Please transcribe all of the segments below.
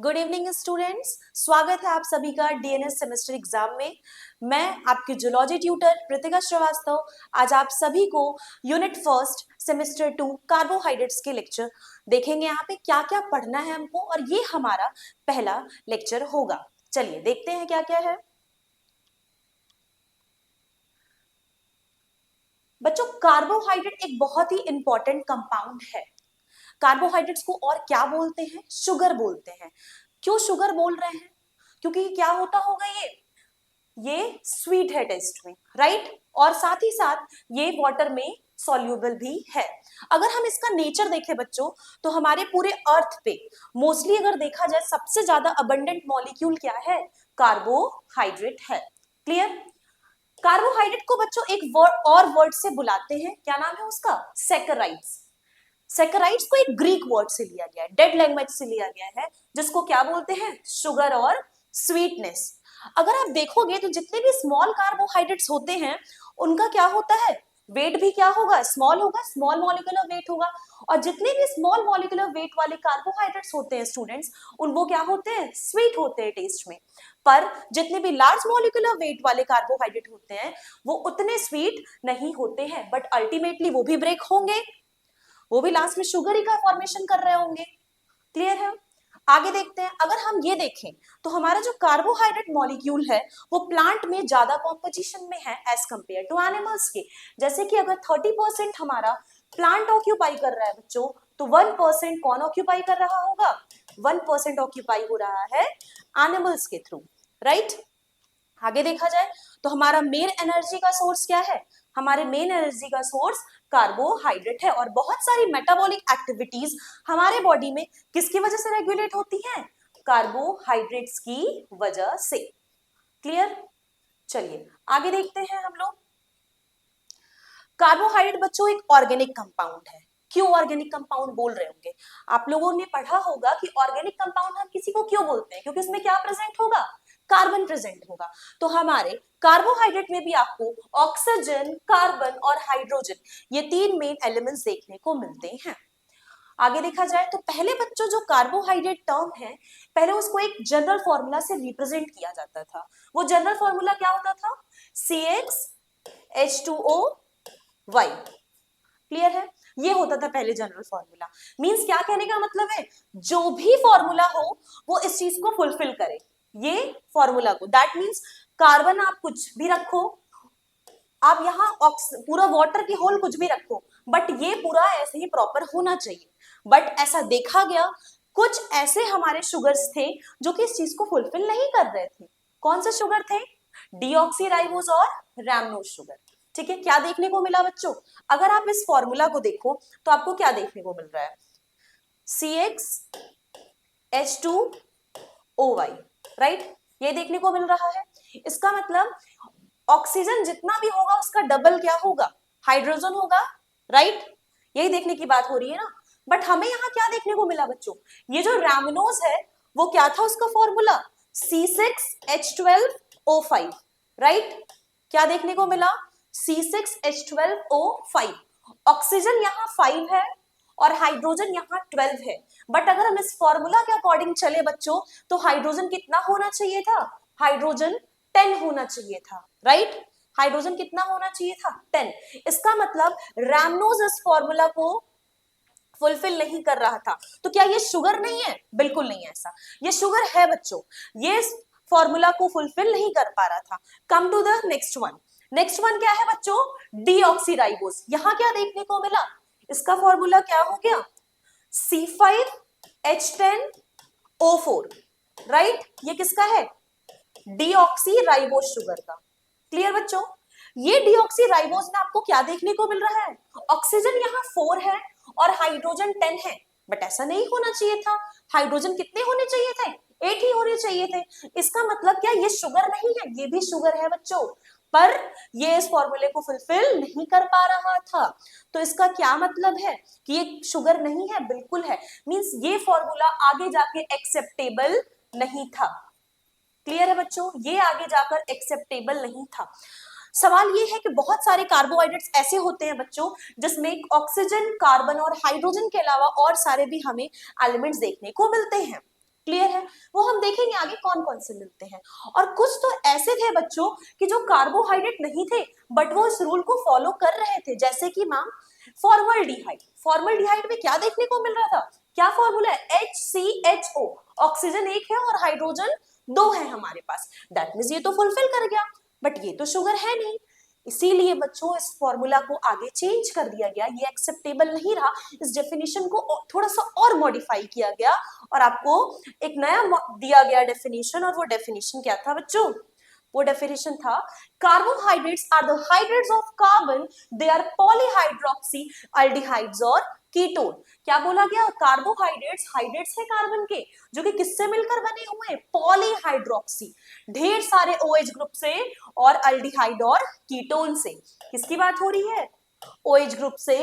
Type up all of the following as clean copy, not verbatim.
Good evening students, स्वागत है आप सभी का डीएनएस सेमेस्टर एग्जाम में। मैं आपकी जूलॉजी ट्यूटर प्रीतिका श्रीवास्तव आज आप सभी को यूनिट फर्स्ट सेमेस्टर 2 कार्बोहाइड्रेट्स के लेक्चर देखेंगे। यहाँ पे क्या क्या पढ़ना है हमको और ये हमारा पहला लेक्चर होगा। चलिए देखते हैं क्या क्या है। बच्चों, कार्बोहाइड्रेट एक बहुत ही इंपॉर्टेंट कंपाउंड है। कार्बोहाइड्रेट्स को और क्या बोलते हैं? शुगर बोलते हैं। क्यों शुगर बोल रहे हैं? क्योंकि क्या होता होगा, ये स्वीट है टेस्ट में, राइट? और साथ ही साथ ये वाटर में सॉल्यूबल भी है। अगर हम इसका नेचर देखें बच्चों, तो हमारे पूरे अर्थ पे मोस्टली अगर देखा जाए सबसे ज्यादा अबंडेंट मॉलिक्यूल क्या है? कार्बोहाइड्रेट है। क्लियर? कार्बोहाइड्रेट को बच्चों एक वर्ड से बुलाते हैं, क्या नाम है उसका? सैकराइड्स। सैकराइड्स को एक ग्रीक वर्ड से लिया गया है, डेड लैंग्वेज से लिया गया है, जिसको क्या बोलते हैं? शुगर और स्वीटनेस। अगर आप देखोगे तो जितने भी स्मॉल कार्बोहाइड्रेट्स होते हैं उनका क्या होता है? वेट भी क्या होगा? स्मॉल होगा, स्मॉल मॉलिक्यूलर वेट होगा। और जितने भी स्मॉल मॉलिक्यूलर वेट वाले कार्बोहाइड्रेट्स होते हैं स्टूडेंट्स, वो क्या होते हैं? स्वीट होते हैं टेस्ट में। पर जितने भी लार्ज मॉलिक्यूलर वेट वाले कार्बोहाइड्रेट होते हैं वो उतने स्वीट नहीं होते हैं, बट अल्टीमेटली वो भी ब्रेक होंगे, वो भी लास्ट में शुगर ही का फॉर्मेशन कर रहे होंगे। क्लियर है? आगे देखते हैं। अगर हम ये देखें तो हमारा जो कार्बोहाइड्रेट मॉलिक्यूल है वो प्लांट में ज्यादा कॉम्पोजिशन में है एज कंपेयर टू एनिमल्स के। जैसे कि अगर 30% हमारा प्लांट ऑक्यूपाई कर रहा है बच्चों, तो 1% कौन ऑक्यूपाई कर रहा होगा? 1% ऑक्यूपाई हो रहा है एनिमल्स के थ्रू, राइट? आगे देखा जाए तो हमारा मेन एनर्जी का सोर्स क्या है? हमारे मेन एनर्जी का सोर्स कार्बोहाइड्रेट है। और बहुत सारी मेटाबॉलिक एक्टिविटीज हमारे बॉडी में किसकी वजह से रेगुलेट होती हैं? कार्बोहाइड्रेट्स की वजह से। क्लियर? चलिए आगे देखते हैं हम लोग। कार्बोहाइड्रेट बच्चों एक ऑर्गेनिक कंपाउंड है। क्यों ऑर्गेनिक कंपाउंड बोल रहे होंगे? आप लोगों ने पढ़ा होगा कि ऑर्गेनिक कंपाउंड हम किसी को क्यों बोलते हैं? क्योंकि इसमें क्या प्रेजेंट होगा? कार्बन प्रेजेंट होगा। तो हमारे कार्बोहाइड्रेट में भी आपको ऑक्सीजन, कार्बन और हाइड्रोजन, ये तीन मेन एलिमेंट्स देखने को मिलते हैं। आगे देखा जाए तो पहले बच्चों जो कार्बोहाइड्रेट टर्म है, पहले उसको एक जनरल फॉर्मूला से रिप्रेजेंट किया जाता था। वो जनरल फॉर्मूला क्या होता था? CxH2O क्लियर है? ये होता था पहले जनरल फॉर्मूला। मींस क्या कहने का मतलब है? जो भी फॉर्मूला हो वो इस चीज को फुलफिल करे, ये फॉर्मूला को। दैट मींस कार्बन आप कुछ भी रखो, आप यहाँ पूरा वाटर की होल कुछ भी रखो, बट ये पूरा ऐसे ही प्रॉपर होना चाहिए। बट ऐसा देखा गया कुछ ऐसे हमारे शुगर्स थे जो कि इस चीज को फुलफिल नहीं कर रहे थे। कौन से शुगर थे? डीऑक्सीराइबोज और रैमनोज शुगर। ठीक है, क्या देखने को मिला बच्चों? अगर आप इस फॉर्मूला को देखो तो आपको क्या देखने को मिल रहा है? CxH2OY, right? ये देखने को मिल रहा है। इसका मतलब ऑक्सीजन जितना भी होगा उसका डबल क्या होगा? हाइड्रोजन होगा, राइट? यही देखने की बात हो रही है ना। बट हमें यहाँ क्या देखने को मिला बच्चों? ये जो रैमनोज है वो क्या था उसका फॉर्मूला? C6H12O5, right? क्या देखने को मिला? C6H12O5। ऑक्सीजन यहाँ 5 है और हाइड्रोजन यहाँ 12 है। बट अगर हम इस फॉर्मूला के अकॉर्डिंग चले बच्चों तो हाइड्रोजन कितना होना चाहिए था? हाइड्रोजन 10 होना चाहिए था, राइट? हाइड्रोजन कितना होना चाहिए था? 10। इसका मतलब रैमनोज इस फॉर्मूला को फुलफिल नहीं कर रहा था। तो क्या ये शुगर नहीं है? बिल्कुल नहीं है ऐसा। ये शुगर है बच्चों, ये फॉर्मूला को फुलफिल नहीं कर पा रहा था। Come to the next one. Next one क्या है बच्चों? डीऑक्सीराइबोज। यहां क्या देखने को मिला? इसका फॉर्मूला क्या हो गया? C5H10O4, right? ये किसका है? डीऑक्सीराइबोज शुगर का। क्लियर बच्चों? ये डीऑक्सीराइबोज में आपको क्या देखने को मिल रहा है? ऑक्सीजन यहाँ 4 है और हाइड्रोजन 10 है। बट ऐसा नहीं होना चाहिए था। हाइड्रोजन कितने होने चाहिए थे? 8 ही होने चाहिए थे। इसका मतलब क्या ये शुगर नहीं है? ये भी शुगर है बच्चों, पर ये इस फॉर्मूले को फुलफिल नहीं कर पा रहा था। तो इसका क्या मतलब है कि ये शुगर नहीं है? बिल्कुल है। मींस ये फॉर्मूला आगे जाके एक्सेप्टेबल नहीं था। क्लियर है बच्चों? ये आगे जाकर एक्सेप्टेबल नहीं था। सवाल ये है कि बहुत सारे कार्बोहाइड्रेट्स ऐसे होते हैं बच्चों जिसमें ऑक्सीजन, कार्बन और हाइड्रोजन के अलावा और सारे भी हमें एलिमेंट्स देखने को मिलते हैं। क्लियर है? वो हम देखेंगे आगे कौन कौन से मिलते हैं। और कुछ तो ऐसे थे बच्चों कि जो कार्बोहाइड्रेट नहीं थे बट वो इस रूल को फॉलो कर रहे थे, जैसे कि मैम फॉर्मल्डिहाइड। फॉर्मल्डिहाइड में क्या देखने को मिल रहा था? क्या फॉर्मूला है? HCHO, ऑक्सीजन एक है और हाइड्रोजन दो है हमारे पास। दैट मींस ये तो फुलफिल कर गया, बट ये तो शुगर है नहीं, इसीलिए बच्चों इस फॉर्मूला को आगे चेंज कर दिया गया, ये एक्सेप्टेबल नहीं रहा, इस डेफिनेशन को थोड़ा सा और मॉडिफाई किया गया और आपको एक नया दिया गया डेफिनेशन। और वो डेफिनेशन क्या था बच्चों? वो डेफिनेशन था carbohydrates are the hydrates of carbon, they are polyhydroxy aldehydes और कीटोन। क्या बोला गया? कार्बोहाइड्रेट्स हाइड्रेट्स है कार्बन के, जो कि किससे मिलकर बने हुए हैं? पॉलीहाइड्रोक्सी, ढेर सारे OH ग्रुप से, और एल्डिहाइड और कीटोन से। किसकी बात हो रही है? OH ग्रुप से,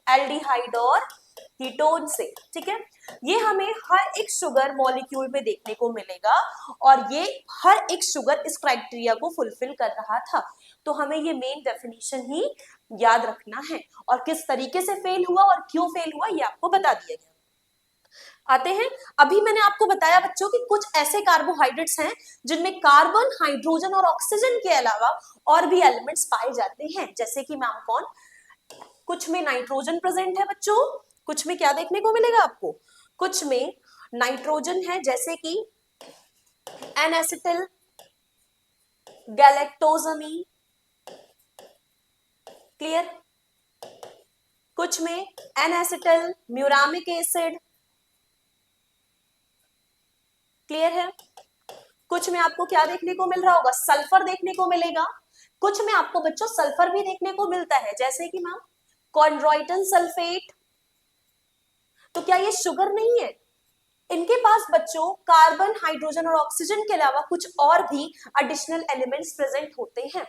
एल्डिहाइड और कीटोन से। ठीक है, ये हमें हर एक शुगर मॉलिक्यूल में देखने को मिलेगा और ये हर एक शुगर इस क्राइटेरिया को फुलफिल कर रहा था। तो हमें ये मेन डेफिनेशन ही याद रखना है, और किस तरीके से फेल हुआ और क्यों फेल हुआ ये आपको बता दिया गया। आते हैं, अभी मैंने आपको बताया बच्चों कि कुछ ऐसे कार्बोहाइड्रेट्स हैं जिनमें कार्बन, हाइड्रोजन और ऑक्सीजन के अलावा और भी एलिमेंट्स पाए जाते हैं, जैसे कि मैम कौन? कुछ में नाइट्रोजन प्रेजेंट है बच्चों, कुछ में क्या देखने को मिलेगा आपको? कुछ में नाइट्रोजन है, जैसे कि एन एसिटिल गैलेक्टोजमीन। क्लियर? कुछ में N acetyl muramic acid. Clear है? कुछ में आपको क्या देखने को मिल रहा होगा? सल्फर देखने को मिलेगा। कुछ में आपको बच्चों सल्फर भी देखने को मिलता है, जैसे कि मैम कॉन्ड्रोइटन सल्फेट। तो क्या ये शुगर नहीं है? इनके पास बच्चों कार्बन, हाइड्रोजन और ऑक्सीजन के अलावा कुछ और भी एडिशनल एलिमेंट्स प्रेजेंट होते हैं।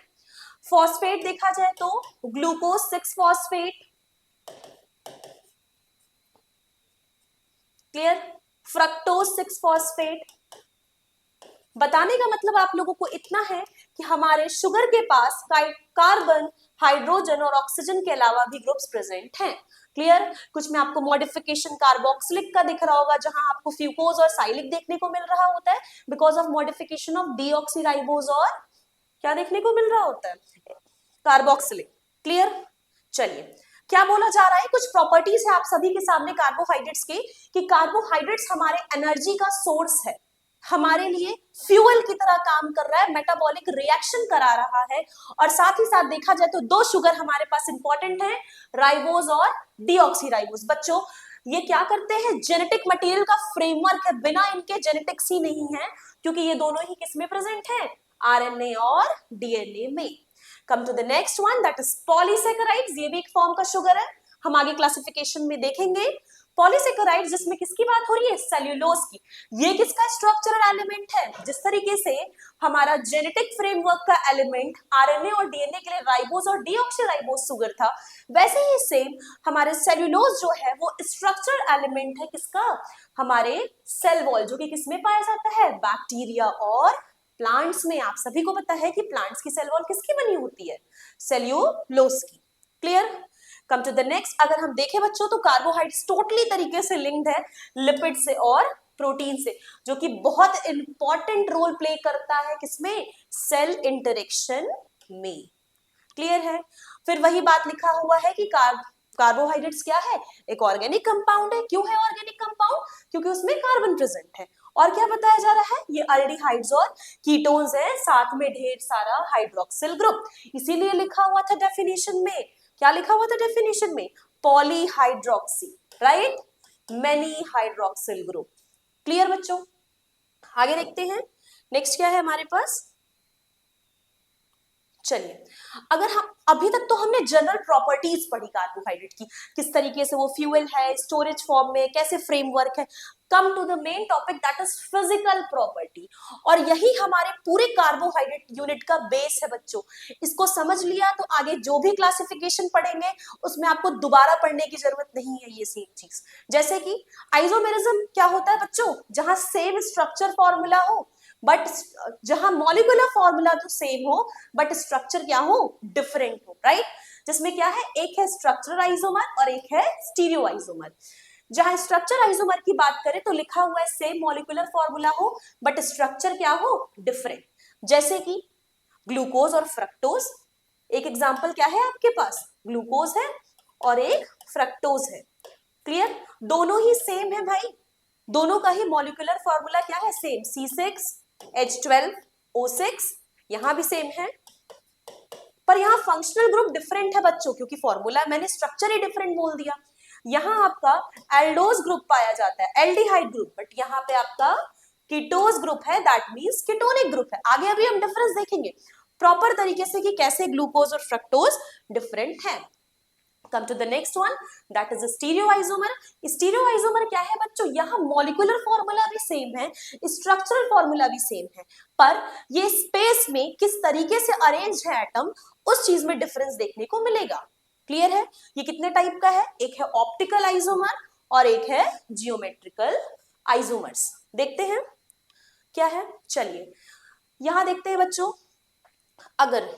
फॉस्फेट देखा जाए तो glucose 6 phosphate. Clear? Fructose 6 phosphate. बताने का मतलब आप लोगों को इतना है कि हमारे शुगर के पास कार्बन, हाइड्रोजन और ऑक्सीजन के अलावा भी ग्रुप्स प्रेजेंट हैं। क्लियर? कुछ में आपको मॉडिफिकेशन कार्बोक्सिलिक का दिख रहा होगा, जहां आपको फ्यूकोज और साइलिक देखने को मिल रहा होता है because of modification of deoxyribose, और क्या देखने को मिल रहा होता है? कार्बोक्सिलिक। क्लियर? चलिए, क्या बोला जा रहा है? कुछ प्रॉपर्टीज है आप सभी के सामने कार्बोहाइड्रेट्स के, कि कार्बोहाइड्रेट्स हमारे एनर्जी का सोर्स है, हमारे लिए फ्यूल की तरह काम कर रहा है, मेटाबॉलिक रिएक्शन करा रहा है। और साथ ही साथ देखा जाए तो दो शुगर हमारे पास इंपॉर्टेंट है, राइबोज और डीऑक्सीराइबोज। बच्चों ये क्या करते हैं? जेनेटिक मटेरियल का फ्रेमवर्क है, बिना इनके जेनेटिक्स ही नहीं है, क्योंकि ये दोनों ही किसमें प्रेजेंट है? RNA और DNA में। Come to the next one, that is polysaccharides. ये भी एक फॉर्म का शुगर है, हम आगे क्लासिफिकेशन में देखेंगे। पॉलीसेकेराइड्स जिसमें किसकी बात हो रही है? सेल्यूलोज की। ये किसका स्ट्रक्चरल एलिमेंट है? जिस तरीके से हमारा जेनेटिक फ्रेमवर्क का एलिमेंट RNA और DNA के लिए राइबोज और डीऑक्सीराइबोज शुगर था, वैसे ही सेम हमारे सेल्यूलोज जो है वो स्ट्रक्चरल एलिमेंट है किसका? हमारे सेल वॉल, जो कि किसमें पाया जाता है? बैक्टीरिया और प्लांट्स में। आप सभी को पता है कि प्लांट्स की सेल वॉल किसकी बनी होती है? सेल्यूलोज की। Clear? Come to the next, अगर हम देखें बच्चों तो कार्बोहाइड्रेट्स टोटली तरीके से लिंक्ड है लिपिड से और प्रोटीन से, जो कि बहुत इंपॉर्टेंट रोल प्ले करता है किसमें? सेल इंटरेक्शन में। क्लियर है? फिर वही बात लिखा हुआ है कि कार्बोहाइड्रेट्स क्या है? एक ऑर्गेनिक कंपाउंड है। क्यों है ऑर्गेनिक कंपाउंड? क्योंकि उसमें कार्बन प्रेजेंट है। और क्या बताया जा रहा है? ये एल्डिहाइड्स और कीटोन्स है, साथ में ढेर सारा हाइड्रोक्सिल ग्रुप। इसीलिए लिखा हुआ था डेफिनेशन में, क्या लिखा हुआ था डेफिनेशन में? Polyhydroxy, right? Many hydroxyl group. Clear बच्चों? आगे देखते हैं, नेक्स्ट क्या है हमारे पास। चलिए, अगर हम अभी तक तो हमने जनरल प्रॉपर्टीज पढ़ी कार्बोहाइड्रेट की, किस तरीके से वो फ्यूल है, स्टोरेज फॉर्म में कैसे फ्रेमवर्क है। Come to the main topic, that is physical property, और यही हमारे पूरे कार्बोहाइड्रेट यूनिट का बेस है बच्चों। इसको समझ लिया तो आगे जो भी क्लासिफिकेशन पढ़ेंगे उसमें आपको दोबारा पढ़ने की जरूरत नहीं है ये सेम चीज। जैसे कि आइसोमेरिज्म क्या होता है बच्चों? जहां सेम स्ट्रक्चर फॉर्मूला हो, बट जहां मॉलिक्यूलर फॉर्मूला तो सेम हो बट स्ट्रक्चर क्या हो? डिफरेंट हो, राइट? जिसमें क्या है? एक है स्ट्रक्चरल आइसोमर और एक है स्टीरियो आइसोमर। जहां स्ट्रक्चर आइसोमर की बात करें तो लिखा हुआ है सेम मॉलिक्यूलर फॉर्मूला हो बट स्ट्रक्चर क्या हो, डिफरेंट। जैसे कि ग्लूकोज और फ्रक्टोज, एक एग्जांपल क्या है आपके पास, ग्लूकोज है और एक फ्रक्टोज है। क्लियर, दोनों ही सेम है भाई, दोनों का ही मॉलिक्यूलर फॉर्मूला क्या है, सेम, C6H12O6, यहां भी सेम है, पर यहाँ फंक्शनल ग्रुप डिफरेंट है बच्चों, क्योंकि फॉर्मूला मैंने स्ट्रक्चर ही डिफरेंट बोल दिया। यहाँ आपका एल्डोज ग्रुप पाया जाता है, एल्डिहाइड ग्रुप, बट यहाँ पे आपका कीटोज ग्रुप है, दैट मींस कीटोनिक ग्रुप है। आगे अभी हम डिफरेंस देखेंगे प्रॉपर तरीके से कि कैसे ग्लूकोज और फ्रक्टोज डिफरेंट है। Come to the next one, that is स्टीरियोआइसोमर। स्टीरियोआइसोमर क्या है बच्चों, यहाँ मॉलिक्यूलर फॉर्मूला भी सेम है, स्ट्रक्चरल फॉर्मूला भी सेम है, पर ये स्पेस में किस तरीके से अरेंज है एटम, उस चीज में डिफरेंस देखने को मिलेगा। क्लियर है, ये कितने टाइप का है, एक है ऑप्टिकल आइसोमर और एक है जियोमेट्रिकल आइसोमर्स। देखते हैं क्या है, चलिए यहां देखते हैं बच्चों। अगर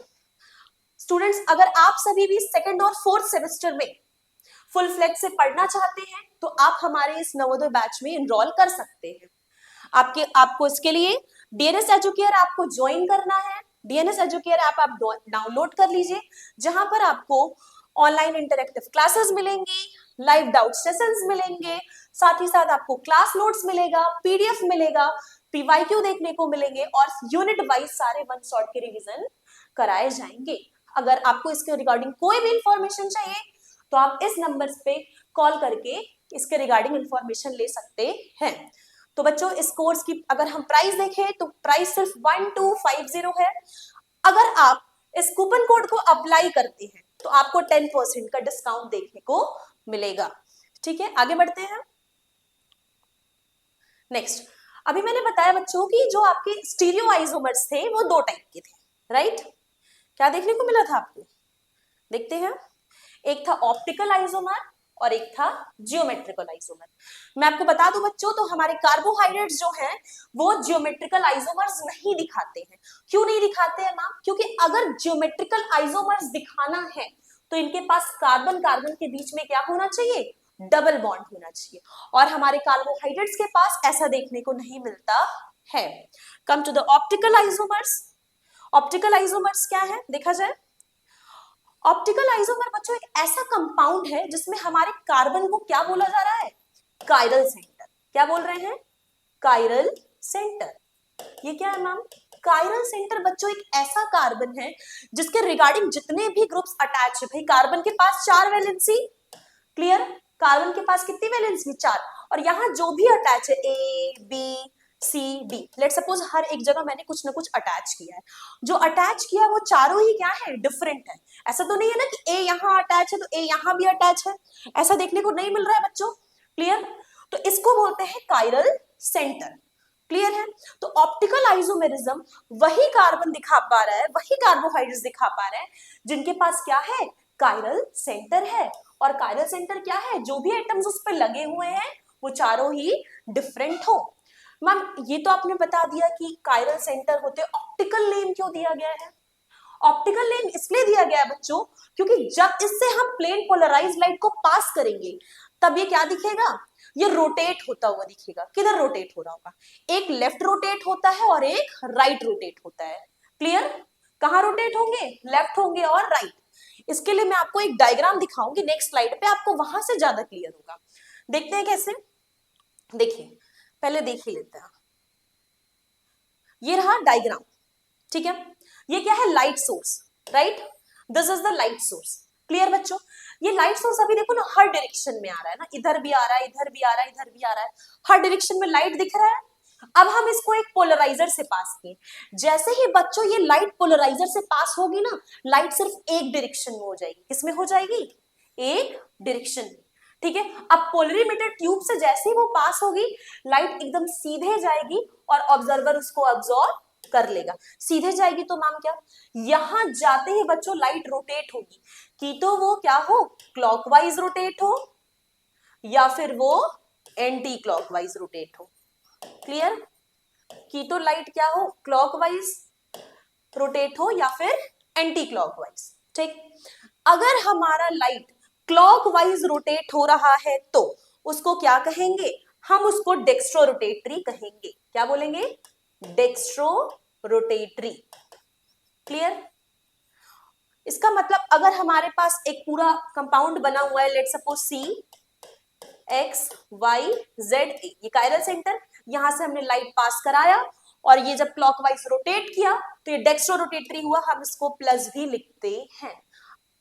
स्टूडेंट्स, अगर आप सभी भी सेकंड और फोर्थ सेमेस्टर में फुल फ्लैग से पढ़ना चाहते हैं तो आप हमारे इस नवोदय बैच में एनरोल कर सकते हैं। आपको इसके लिए डीएनएस एजुकेयर आपको ज्वाइन करना है। डीएनएस एजुकेयर आप डाउनलोड कर लीजिए, जहां पर आपको ऑनलाइन इंटरेक्टिव क्लासेस मिलेंगी, लाइव डाउट सेशंस मिलेंगे, साथ ही साथ आपको क्लास नोट्स मिलेगा, पीडीएफ मिलेगा, पीवाईक्यू देखने को मिलेंगे और यूनिट वाइज सारे वन शॉट के रिवीजन कराए जाएंगे। अगर आपको इसके रिगार्डिंग कोई भी इंफॉर्मेशन चाहिए तो आप इस नंबर पे कॉल करके इसके रिगार्डिंग इंफॉर्मेशन ले सकते हैं। तो बच्चों, इस कोर्स की अगर हम प्राइस देखें तो प्राइस सिर्फ 1250 है। अगर आप इस कूपन कोड को अप्लाई करते हैं तो आपको 10% का डिस्काउंट देखने को मिलेगा। ठीक है, आगे बढ़ते हैं। नेक्स्ट, अभी मैंने बताया बच्चों की जो आपके स्टीरियो आइसोमर्स थे वो दो टाइप के थे, राइट। क्या देखने को मिला था आपको, देखते हैं। एक था ऑप्टिकल आइसोमर और एक था जियोमेट्रिकल आइसोमर। मैं आपको बता दूं बच्चों, तो हमारे कार्बोहाइड्रेट्स जो हैं वो जियोमेट्रिकल आइसोमर्स नहीं दिखाते हैं। क्यों नहीं दिखाते हैं मैम, क्योंकि अगर जियोमेट्रिकल आइसोमर्स दिखाना है तो इनके पास कार्बन कार्बन के बीच में क्या होना चाहिए, डबल बॉन्ड होना चाहिए, और हमारे कार्बोहाइड्रेट्स के पास ऐसा देखने को नहीं मिलता है। Come to the optical isomers. Optical isomers क्या है, देखा जाए। ऑप्टिकल आइसोमर बच्चों एक ऐसा कंपाउंड है जिसमें हमारे कार्बन को क्या बोला जा रहा है, कायरल सेंटर। क्या बोल रहे हैं, कायरल सेंटर। ये क्या है मैम, कायरल सेंटर बच्चों एक ऐसा कार्बन है जिसके रिगार्डिंग जितने भी ग्रुप्स अटैच है, भाई कार्बन के पास 4 वैलेंसी, क्लियर, कार्बन के पास कितनी वैलेंसी, 4, और यहाँ जो भी अटैच है A B C D, let suppose हर एक जगह मैंने कुछ ना कुछ अटैच किया है, जो अटैच किया वो चारों ही क्या है, डिफरेंट है। ऐसा तो नहीं है ना कि ए यहाँ अटैच है तो ए यहाँ भी अटैच है, ऐसा देखने को नहीं मिल रहा है बच्चों, क्लियर। तो इसको बोलते हैं कायरल सेंटर, क्लियर है। तो ऑप्टिकल आइसोमेरिज्म वही कार्बन दिखा पा रहा है, वही कार्बोहाइड्रेट्स दिखा पा रहा है जिनके पास क्या है, कायरल सेंटर है। और कायरल सेंटर क्या है, जो भी एटम्स उस पर लगे हुए हैं वो चारों ही डिफरेंट हो। मैम ये तो आपने बता दिया कि कायरल सेंटर होते, ऑप्टिकल नेम क्यों दिया गया है, ऑप्टिकल नेम इसलिए दिया गया है बच्चों क्योंकि जब इससे हम प्लेन पोलराइज्ड लाइट को पास करेंगे तब ये क्या दिखेगा, ये रोटेट होता हुआ दिखेगा। किधर रोटेट हो रहा होगा, एक लेफ्ट रोटेट होता है और एक राइट रोटेट होता है, क्लियर। कहाँ रोटेट होंगे, लेफ्ट होंगे और राइट। इसके लिए मैं आपको एक डायग्राम दिखाऊंगी नेक्स्ट स्लाइड पे, आपको वहां से ज्यादा क्लियर होगा। देखते हैं कैसे, देखिए पहले देख ही लेते हैं। ये रहा डायग्राम, ठीक है। ये क्या है, light source, right, this is the light source, clear बच्चों। ये लाइट सोर्स अभी देखो ना हर डायरेक्शन में आ रहा है ना, इधर भी आ रहा है, इधर भी आ रहा है, इधर भी आ रहा है, हर डायरेक्शन में लाइट दिख रहा है। अब हम इसको एक पोलराइजर से पास किए, जैसे ही बच्चों ये लाइट पोलराइजर से पास होगी ना, लाइट सिर्फ एक डायरेक्शन में हो जाएगी, किसमें हो जाएगी, एक डायरेक्शन में, ठीक है। अब पोलरीमीटर ट्यूब से जैसे ही वो पास होगी लाइट एकदम सीधे जाएगी और ऑब्जर्वर उसको ऑब्जॉर्व कर लेगा। सीधे जाएगी तो मैम क्या, यहां जाते ही बच्चों लाइट रोटेट होगी, कि तो वो क्या हो, क्लॉकवाइज रोटेट हो या फिर वो एंटी क्लॉकवाइज रोटेट हो, क्लियर। की तो लाइट क्या हो, क्लॉकवाइज रोटेट हो या फिर एंटी क्लॉकवाइज, ठीक। अगर हमारा लाइट क्लॉकवाइज रोटेट हो रहा है तो उसको क्या कहेंगे? हम उसको डेक्स्ट्रोरोटेटरी कहेंगे। क्या बोलेंगे? डेक्स्ट्रोरोटेटरी। क्लियर? इसका मतलब अगर हमारे पास एक पूरा कंपाउंड बना हुआ है, let's suppose C X Y Z A, ये कायरल सेंटर, यहां से हमने लाइट पास कराया और ये जब क्लॉकवाइज रोटेट किया तो ये डेक्स्ट्रोरोटेटरी हुआ, हम इसको प्लस भी लिखते हैं।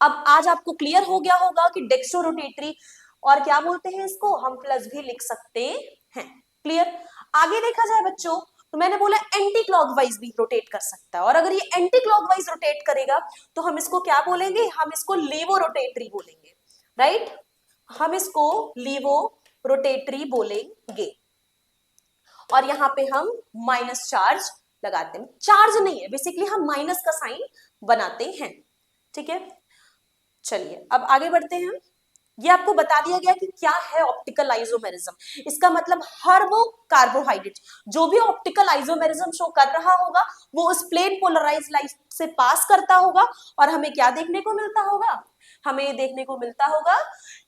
अब आज आपको क्लियर हो गया होगा कि डेक्स्ट्रोरोटेटरी और क्या बोलते हैं इसको, हम प्लस भी लिख सकते हैं। क्लियर? आगे देखा जाए बच्चों तो मैंने बोला एंटी क्लॉकवाइज भी रोटेट कर सकता है, और अगर ये एंटी क्लॉकवाइज रोटेट करेगा तो हम इसको क्या बोलेंगे? हम इसको लीवो रोटेटरी बोलेंगे। राइट? हम इसको लीवो रोटेटरी बोलेंगे। और यहां पे हम माइनस चार्ज लगाते हैं, चार्ज नहीं है बेसिकली, हम माइनस का साइन बनाते हैं। ठीक है, चलिए अब आगे बढ़ते हैं। ये आपको बता दिया गया कि क्या है ऑप्टिकल आइसोमेरिज्म। इसका मतलब हर वो कार्बोहाइड्रेट जो भी ऑप्टिकल आइसोमेरिज्म शो कर रहा होगा वो उस प्लेन पोलराइज लाइट से पास करता होगा, और हमें क्या देखने को मिलता होगा? हमें ये देखने को मिलता होगा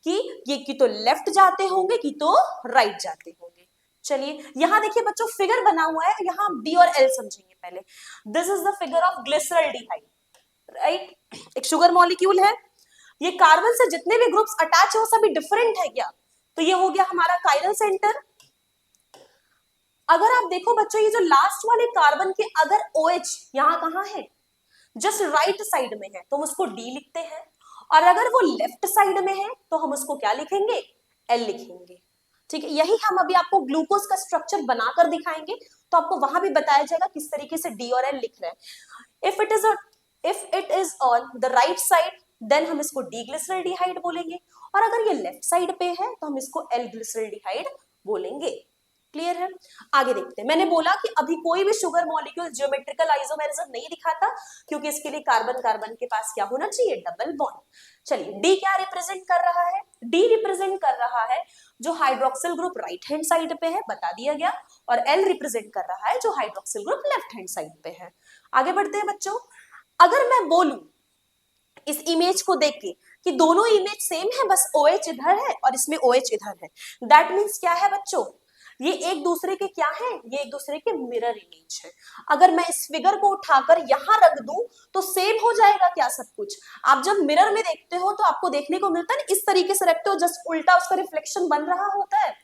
कि ये की तो लेफ्ट जाते होंगे कि तो राइट जाते होंगे। चलिए यहां देखिए बच्चों फिगर बना हुआ है, यहां डी और एल समझेंगे पहले। This is the figure of glyceraldehyde. Right? एक शुगर मॉलिक्यूल है, ये कार्बन से जितने भी ग्रुप्स अटैच है वो सभी डिफरेंट है क्या? तो ये हो गया हमारा कायरल सेंटर। अगर आप देखो बच्चों ये जो लास्ट वाले कार्बन के अगर OH यहां कहां है? जस्ट राइट साइड में है तो हम उसको डी लिखते हैं, और अगर वो लेफ्ट साइड में है तो हम उसको क्या लिखेंगे? एल लिखेंगे। ठीक है, यही हम अभी आपको ग्लूकोज का स्ट्रक्चर बनाकर दिखाएंगे, तो आपको वहां भी बताया जाएगा किस तरीके से डी और एल लिख रहे हैं। If it is on the right side then हम इसको डी ग्लिसरॉल्डिहाइड बोलेंगे, और अगर ये लेफ्ट साइड पे है तो हम इसको एल ग्लिसरॉल्डिहाइड बोलेंगे। क्लियर है? आगे देखते हैं। मैंने बोला कि अभी कोई भी शुगर मॉलिक्यूल ज्योमेट्रिकल आइसोमेरिज्म नहीं दिखाता, क्योंकि इसके लिए कार्बन कार्बन के पास क्या होना चाहिए? Double bond. चलिए डी क्या रिप्रेजेंट कर रहा है? डी रिप्रेजेंट कर रहा है जो hydroxyl group right hand side पे है, बता दिया गया, और एल रिप्रेजेंट कर रहा है जो hydroxyl group left hand side पे है। आगे बढ़ते हैं बच्चों। अगर मैं बोलूं इस इमेज को देख के कि दोनों इमेज सेम है, बस OH इधर है और इसमें OH इधर है, दैट मीन्स क्या है बच्चों? ये एक दूसरे के क्या है? ये एक दूसरे के मिरर इमेज है। अगर मैं इस फिगर को उठाकर यहां रख दूं तो सेम हो जाएगा क्या सब कुछ? आप जब मिरर में देखते हो तो आपको देखने को मिलता है ना, इस तरीके से रखते हो जस्ट उल्टा उसका रिफ्लेक्शन बन रहा होता है,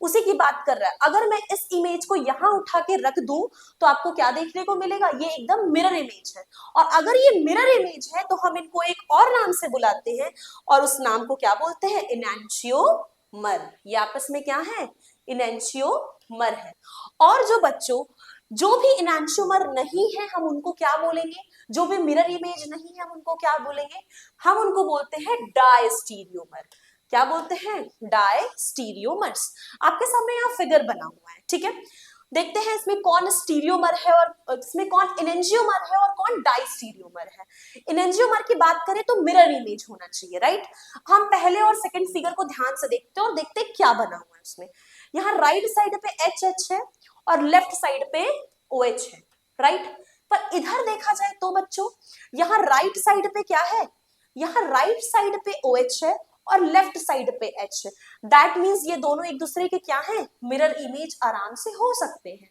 उसी की बात कर रहा है। अगर मैं इस इमेज को यहां उठा के रख दूं तो आपको क्या देखने को मिलेगा? ये एकदम मिरर इमेज है, और अगर ये मिरर इमेज है तो हम इनको एक और नाम से बुलाते हैं, और उस नाम को क्या बोलते हैं? इनैंशियोमर। ये आपस में क्या है? इनैंशियोमर है। और जो बच्चों जो भी इनैंशियोमर नहीं है हम उनको क्या बोलेंगे? जो भी मिरर इमेज नहीं है हम उनको क्या बोलेंगे? हम उनको बोलते हैं डायस्टीरियोमर। क्या बोलते हैं? डायस्टीरियोमर्स। आपके सामने यहाँ फिगर बना हुआ है, ठीक है? देखते हैं इसमें कौन स्टीरियोमर है और इसमें कौन इनएंजियोमर है और कौन डायस्टीरियोमर है। इनएंजियोमर की बात करें तो मिरर इमेज होना चाहिए, राइट? हम पहले और सेकंड फिगर को ध्यान से देखते हैं और देखते हैं क्या बना हुआ है उसमें। यहाँ राइट साइड पे HH है और लेफ्ट साइड पे OH है, राइट? पर इधर देखा जाए तो बच्चों यहाँ राइट साइड पे क्या है? यहाँ राइट साइड पे OH है और लेफ्ट साइड पे H है। दैट मीन्स ये दोनों एक दूसरे के क्या है? मिरर इमेज आराम से हो सकते हैं।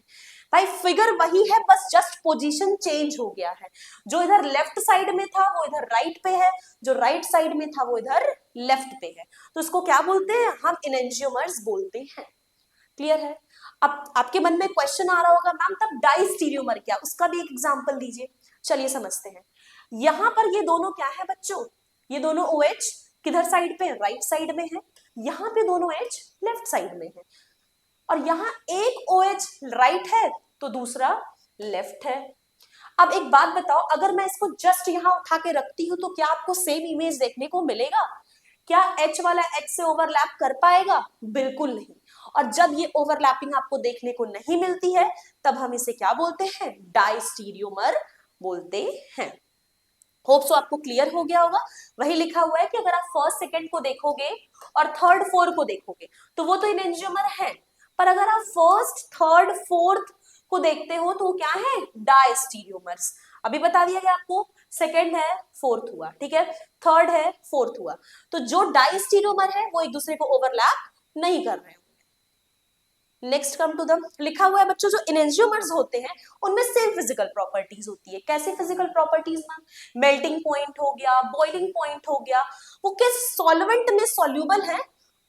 भाई फिगर वही है, बस जस्ट पोजीशन चेंज हो गया है। जो इधर लेफ्ट साइड में था वो इधर राइट पे है, जो राइट साइड में था वो इधर लेफ्ट पे है। तो इसको क्या बोलते हैं? हम इनएंजियोमर्स बोलते हैं। क्लियर है? अब आपके मन में क्वेश्चन आ रहा होगा, मैम तब डायस्टीरियोमर क्या? उसका भी एक एग्जांपल दीजिए। चलिए समझते हैं। यहां पर ये दोनों क्या है बच्चों? ये दोनों OH किधर साइड पे? राइट साइड में है। यहाँ पे दोनों H लेफ्ट साइड में है, और यहाँ एक OH राइट है तो दूसरा लेफ्ट है। अब एक बात बताओ, अगर मैं इसको जस्ट यहाँ उठा के रखती हूँ तो क्या आपको सेम इमेज देखने को मिलेगा? क्या H वाला H से ओवरलैप कर पाएगा? बिल्कुल नहीं। और जब ये ओवरलैपिंग आपको देखने को नहीं मिलती है तब हम इसे क्या बोलते हैं? डायस्टीरियोमर बोलते हैं। होप सो आपको क्लियर हो गया होगा। वही लिखा हुआ है कि अगर आप फर्स्ट सेकंड को देखोगे और थर्ड फोर्थ को देखोगे तो वो तो इनएंजियोमर है, पर अगर आप फर्स्ट थर्ड फोर्थ को देखते हो तो वो क्या है? डायस्टीरियोमर्स। अभी बता दिया गया आपको, सेकंड है फोर्थ हुआ, ठीक है, थर्ड है फोर्थ हुआ। तो जो डायस्टीरियोमर है वो एक दूसरे को ओवरलैप नहीं कर रहे होंगे। नेक्स्ट कम टू द, लिखा हुआ है बच्चों जो एनर्जियोमर्स होते हैं उनमें सेम फिजिकल प्रॉपर्टीज होती है। कैसे physical properties ma'am? Melting point हो गया, बॉइलिंग पॉइंट हो गया, वो किस सॉल्वेंट में सॉल्यूबल है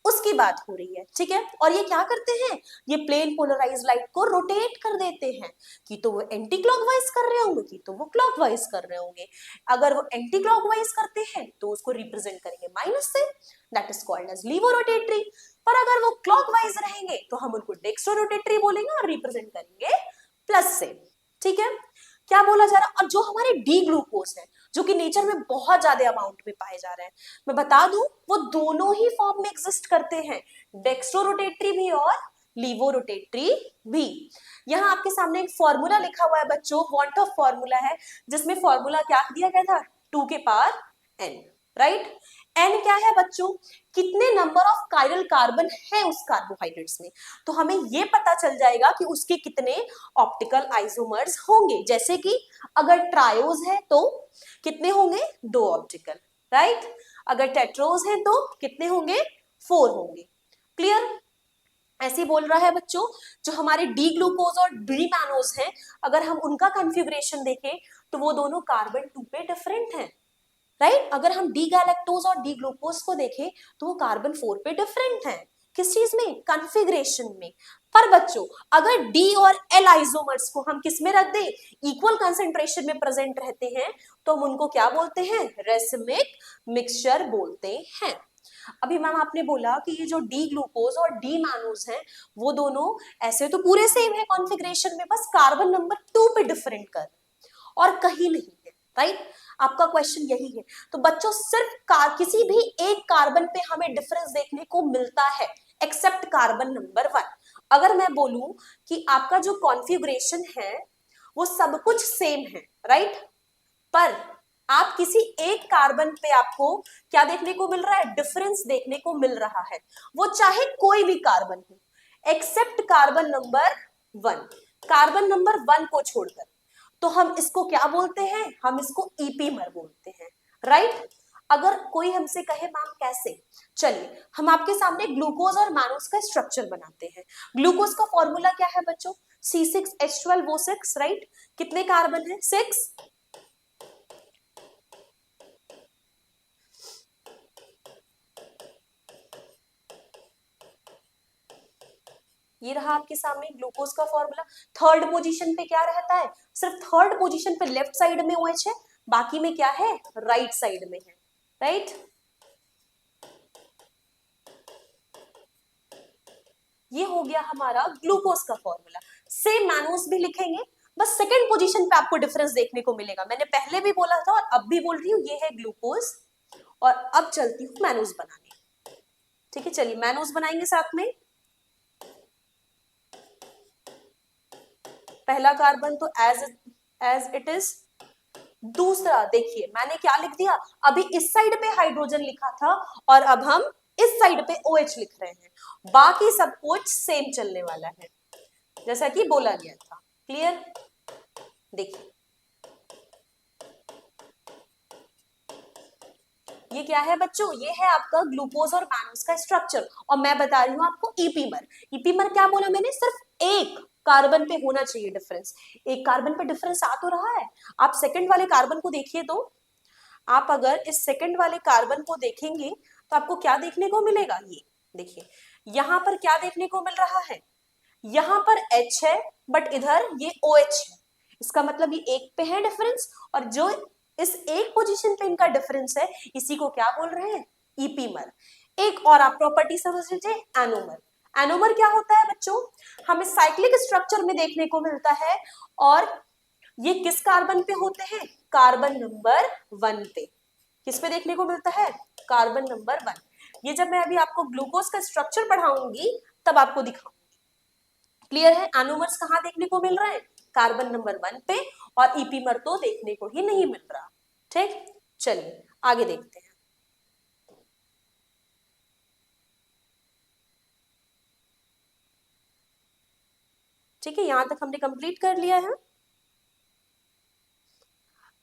उसकी बात हो रही है, ठीक है। और ये क्या करते हैं, ये प्लेन पोलराइज लाइट को रोटेट कर देते हैं, कि तो वो एंटी क्लॉकवाइज कर रहे होंगे कि तो वो क्लॉकवाइज कर रहे होंगे। अगर वो एंटी क्लॉकवाइज करते हैं तो उसको रिप्रेजेंट करेंगे माइनस से, that is called as laevorotatory. पर अगर वो क्लॉकवाइज रहेंगे तो हम उनको डेक्स्ट्रो रोटेटरी बोलेंगे और रिप्रेजेंट करेंगे प्लस से, ठीक है। क्या बोला जा रहा है, और जो हमारे डी ग्लूकोज है जो कि नेचर में बहुत ज्यादा अमाउंट में पाए जा रहे हैं, मैं बता दूं वो दोनों ही फॉर्म में एग्जिस्ट करते हैं, डेक्स्ट्रो रोटेटरी भी और लीवो रोटेटरी भी। यहाँ आपके सामने एक फॉर्मूला लिखा हुआ है बच्चों, वॉन्ट ऑफ फॉर्मूला है, जिसमें फॉर्मूला क्या दिया गया था, 2 के पावर n, राइट। n क्या है बच्चों, कितने नंबर ऑफ कायरल कार्बन है उस कार्बोहाइड्रेट्स में, तो हमें ये पता चल जाएगा कि उसके कितने ऑप्टिकल आइसोमर्स होंगे। जैसे कि अगर ट्रायोज है तो कितने होंगे, 2 ऑप्टिकल, राइट। अगर टेट्रोज है तो कितने होंगे, 4 होंगे। क्लियर? ऐसे बोल रहा है बच्चों, जो हमारे डी ग्लूकोज और डी मैनोज हैं, अगर हम उनका कॉन्फ़िगरेशन देखें तो वो दोनों कार्बन 2 पे डिफरेंट हैं, राइट। अगर हम डी गैलेक्टोज और डी ग्लूकोज को देखें तो वो कार्बन 4 पे डिफरेंट है, किस चीज में, कॉन्फ़िगरेशन में। पर बच्चों अगर डी और एल आइसोमर्स को हम किस में रख दें, इक्वल कंसेंट्रेशन में प्रेजेंट रहते हैं, तो हम उनको क्या बोलते हैं, रेसिमिक मिक्सचर बोलते हैं। अभी मैम आपने बोला कि ये जो डी ग्लूकोज और डी मैनोज हैं वो दोनों ऐसे तो पूरे सेम है कॉन्फ़िगरेशन में, बस कार्बन नंबर 2 पे डिफरेंट कर और कहीं नहीं है, राइट। आपका क्वेश्चन यही है। तो बच्चों सिर्फ किसी भी एक कार्बन पे हमें डिफरेंस देखने को मिलता है एक्सेप्ट कार्बन नंबर 1। अगर मैं बोलूं कि आपका जो कॉन्फ़िगरेशन है वो सब कुछ सेम है, राइट, पर आप किसी एक कार्बन पे आपको क्या देखने को मिल रहा है, डिफरेंस देखने को मिल रहा है, वो चाहे कोई भी कार्बन हो except carbon number 1, carbon number 1 को छोड़कर, तो हम इसको क्या बोलते हैं, हम इसको ईपीमर बोलते हैं, राइट। अगर कोई हमसे कहे मैम कैसे, चलिए हम आपके सामने ग्लूकोज और मैनोज का स्ट्रक्चर बनाते हैं। ग्लूकोज का फॉर्मूला क्या है बच्चों, C6H12O6, राइट। कितने कार्बन है, 6। ये रहा आपके सामने ग्लूकोज का फॉर्मूला। थर्ड पोजीशन पे क्या रहता है, सिर्फ थर्ड पोजीशन पे लेफ्ट साइड में OH है, बाकी में क्या है, राइट साइड में है, राइट। ये हो गया हमारा ग्लूकोज का फॉर्मूला। सेम मैनोज भी लिखेंगे, बस सेकंड पोजीशन पे आपको डिफरेंस देखने को मिलेगा। मैंने पहले भी बोला था और अब भी बोल रही हूँ, ये है ग्लूकोज और अब चलती हूँ मैनोज बनाने। ठीक है, चलिए मैनोज बनाएंगे साथ में। पहला कार्बन तो एज इट इज, दूसरा देखिए मैंने क्या लिख दिया, अभी इस साइड पे हाइड्रोजन लिखा था और अब हम इस साइड पे OH लिख रहे हैं, बाकी सब कुछ सेम चलने वाला है जैसा कि बोला गया था। क्लियर? देखिए ये क्या है बच्चों, ये है आपका ग्लूकोज और मैनोज का स्ट्रक्चर और मैं बता रही हूं आपको ईपीमर। ईपीमर क्या बोला मैंने, सिर्फ एक कार्बन पे होना चाहिए डिफरेंस, एक कार्बन पे डिफरेंस आ तो रहा है। आप सेकंड वाले कार्बन को देखिए, तो आप अगर इस सेकंड वाले कार्बन को देखेंगे तो आपको क्या देखने को मिलेगा, ये देखिए यहां पर क्या देखने को मिल रहा है, यहां पर H है बट इधर ये OH है, इसका मतलब ये एक पे है डिफरेंस, और जो इस एक पोजीशन पे इनका डिफरेंस है इसी को क्या बोल रहे हैं, ईपीमर। एक और आप प्रॉपर्टी समझ लीजिए, एनोमर। एनोमर क्या होता है बच्चों, हमें साइक्लिक स्ट्रक्चर में देखने को मिलता है और ये किस कार्बन पे होते हैं, कार्बन नंबर 1 पे। किस पे देखने को मिलता है, कार्बन नंबर 1। ये जब मैं अभी आपको ग्लूकोज का स्ट्रक्चर पढ़ाऊंगी तब आपको दिखाऊंगी। क्लियर है? एनोमर्स कहाँ देखने को मिल रहा है, कार्बन नंबर 1 पे, और ईपीमर तो देखने को ही नहीं मिल रहा। ठीक, चलिए आगे देखते हैं। ठीक है, यहां तक हमने कंप्लीट कर लिया है।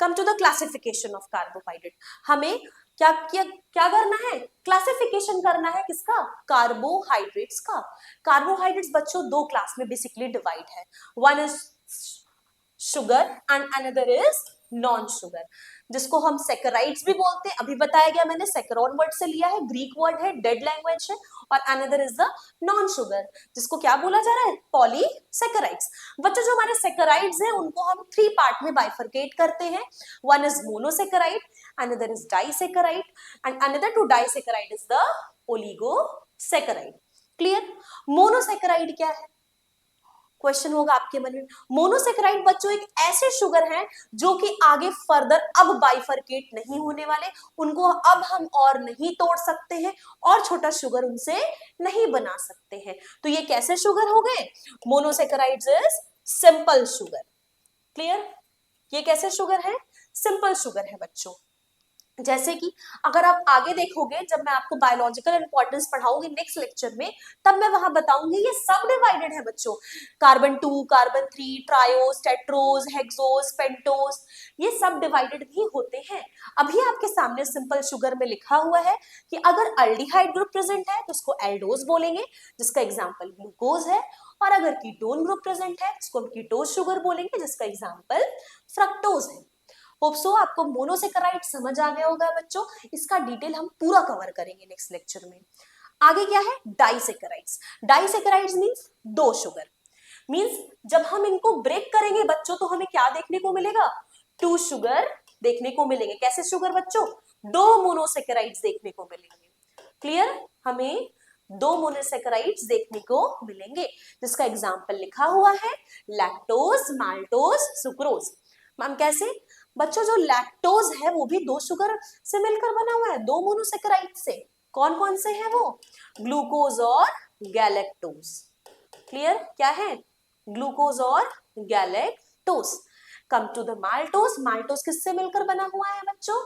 Come to the classification of carbohydrate, हमें क्या करना है, क्लासिफिकेशन करना है किसका, कार्बोहाइड्रेट्स का। कार्बोहाइड्रेट्स बच्चों दो क्लास में बेसिकली डिवाइड है, one is sugar and another is non sugar, जिसको हम सेकेराइड्स भी बोलते हैं। अभी बताया गया मैंने, सेकेरॉन वर्ड से लिया है, ग्रीक वर्ड है, डेड लैंग्वेज है। और another is the non sugar, जिसको क्या बोला जा रहा है, पॉलीसेकेराइड्स। बच्चों जो हमारे सेकेराइड्स हैं उनको हम 3 पार्ट में बाइफरकेट करते हैं, one is monosaccharide, another is disaccharide and another to disaccharide is the oligosaccharide. Clear. Monosaccharide क्या है, क्वेश्चन होगा आपके मन में। मोनोसेकेराइड बच्चों एक ऐसे शुगर हैं जो कि आगे फर्दर अब बाइफरकेट नहीं होने वाले, उनको अब हम और नहीं तोड़ सकते हैं और छोटा शुगर उनसे नहीं बना सकते हैं। तो ये कैसे शुगर हो गए, monosaccharides is simple sugar. Clear. ये कैसे शुगर है, सिंपल शुगर है बच्चों। जैसे कि अगर आप आगे देखोगे, जब मैं आपको बायोलॉजिकल इंपॉर्टेंस पढ़ाऊंगी नेक्स्ट लेक्चर में, तब मैं वहां बताऊंगी ये सब डिवाइडेड है बच्चों, carbon 2, carbon 3, triose, Tedros, hexose, pentose, ये सब डिवाइडेड भी होते हैं। अभी आपके सामने सिंपल शुगर में लिखा हुआ है कि अगर अल्डिहाइड ग्रुप प्रेजेंट है तो उसको एल्डोज बोलेंगे, जिसका एग्जाम्पल ग्लूकोज है, और अगर कीटोन ग्रुप प्रेजेंट है उसको हम कीटोज शुगर बोलेंगे, जिसका एग्जाम्पल फ्रक्टोज है। होप सो आपको मोनोसेकेराइड समझ आ गया होगा बच्चों, इसका डिटेल हम पूरा कवर करेंगे नेक्स्ट लेक्चर में। आगे क्या है, डाइसेकेराइड्स। डाइसेकेराइड्स मींस दो शुगर, मींस जब हम इनको ब्रेक करेंगे बच्चों तो हमें क्या देखने को मिलेगा, 2 शुगर देखने को मिलेंगे। कैसे शुगर बच्चों, 2 मोनोसेकेराइड्स देखने को मिलेंगे। क्लियर, हमें 2 मोनोसेकेराइड्स देखने को मिलेंगे, जिसका एग्जाम्पल लिखा हुआ है लैक्टोज, माल्टोज, सुक्रोज। मैम कैसे बच्चों, जो लैक्टोज है वो भी 2 शुगर से मिलकर बना हुआ है, 2 मोनोसेकेराइड से। कौन कौन से हैं वो, ग्लूकोज और गैलेक्टोज। क्लियर, क्या है, ग्लूकोज और galactose. Come to the maltose. Maltose किससे मिलकर बना हुआ है बच्चों,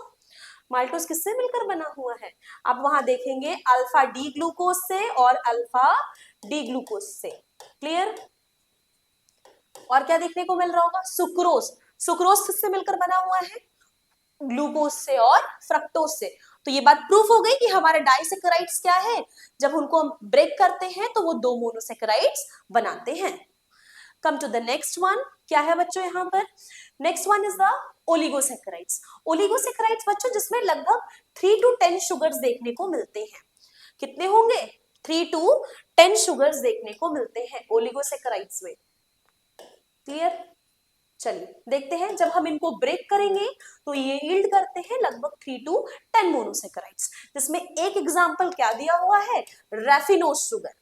माल्टोज किससे मिलकर बना हुआ है, आप वहां देखेंगे अल्फा डी ग्लूकोज से और अल्फा डी ग्लूकोज से। क्लियर। और क्या देखने को मिल रहा होगा, सुक्रोज। सुक्रोज किससे मिलकर बना हुआ है, ग्लूकोज से और फ्रक्टोज से। तो ये बात प्रूफ हो गई कि हमारे डाइसेकेराइड्स क्या है, जब उनको हम ब्रेक करते हैं तो वो 2 मोनोसेकेराइड्स बनाते हैं। Come to the next one, क्या है बच्चों यहाँ पर, next one is the oligosaccharides. Oligosaccharides बच्चों जिसमें लगभग 3 to 10 शुगर्स देखने को मिलते हैं। कितने होंगे, 3 to 10 शुगर्स देखने को मिलते हैं ओलिगोसेकेराइड्स में। क्लियर। चलिए देखते हैं, जब हम इनको ब्रेक करेंगे तो ये यील्ड करते हैं लगभग 3 to 10 मोनोसेकेराइड्स, जिसमें एक एग्जांपल क्या दिया हुआ है, रेफिनोज शुगर।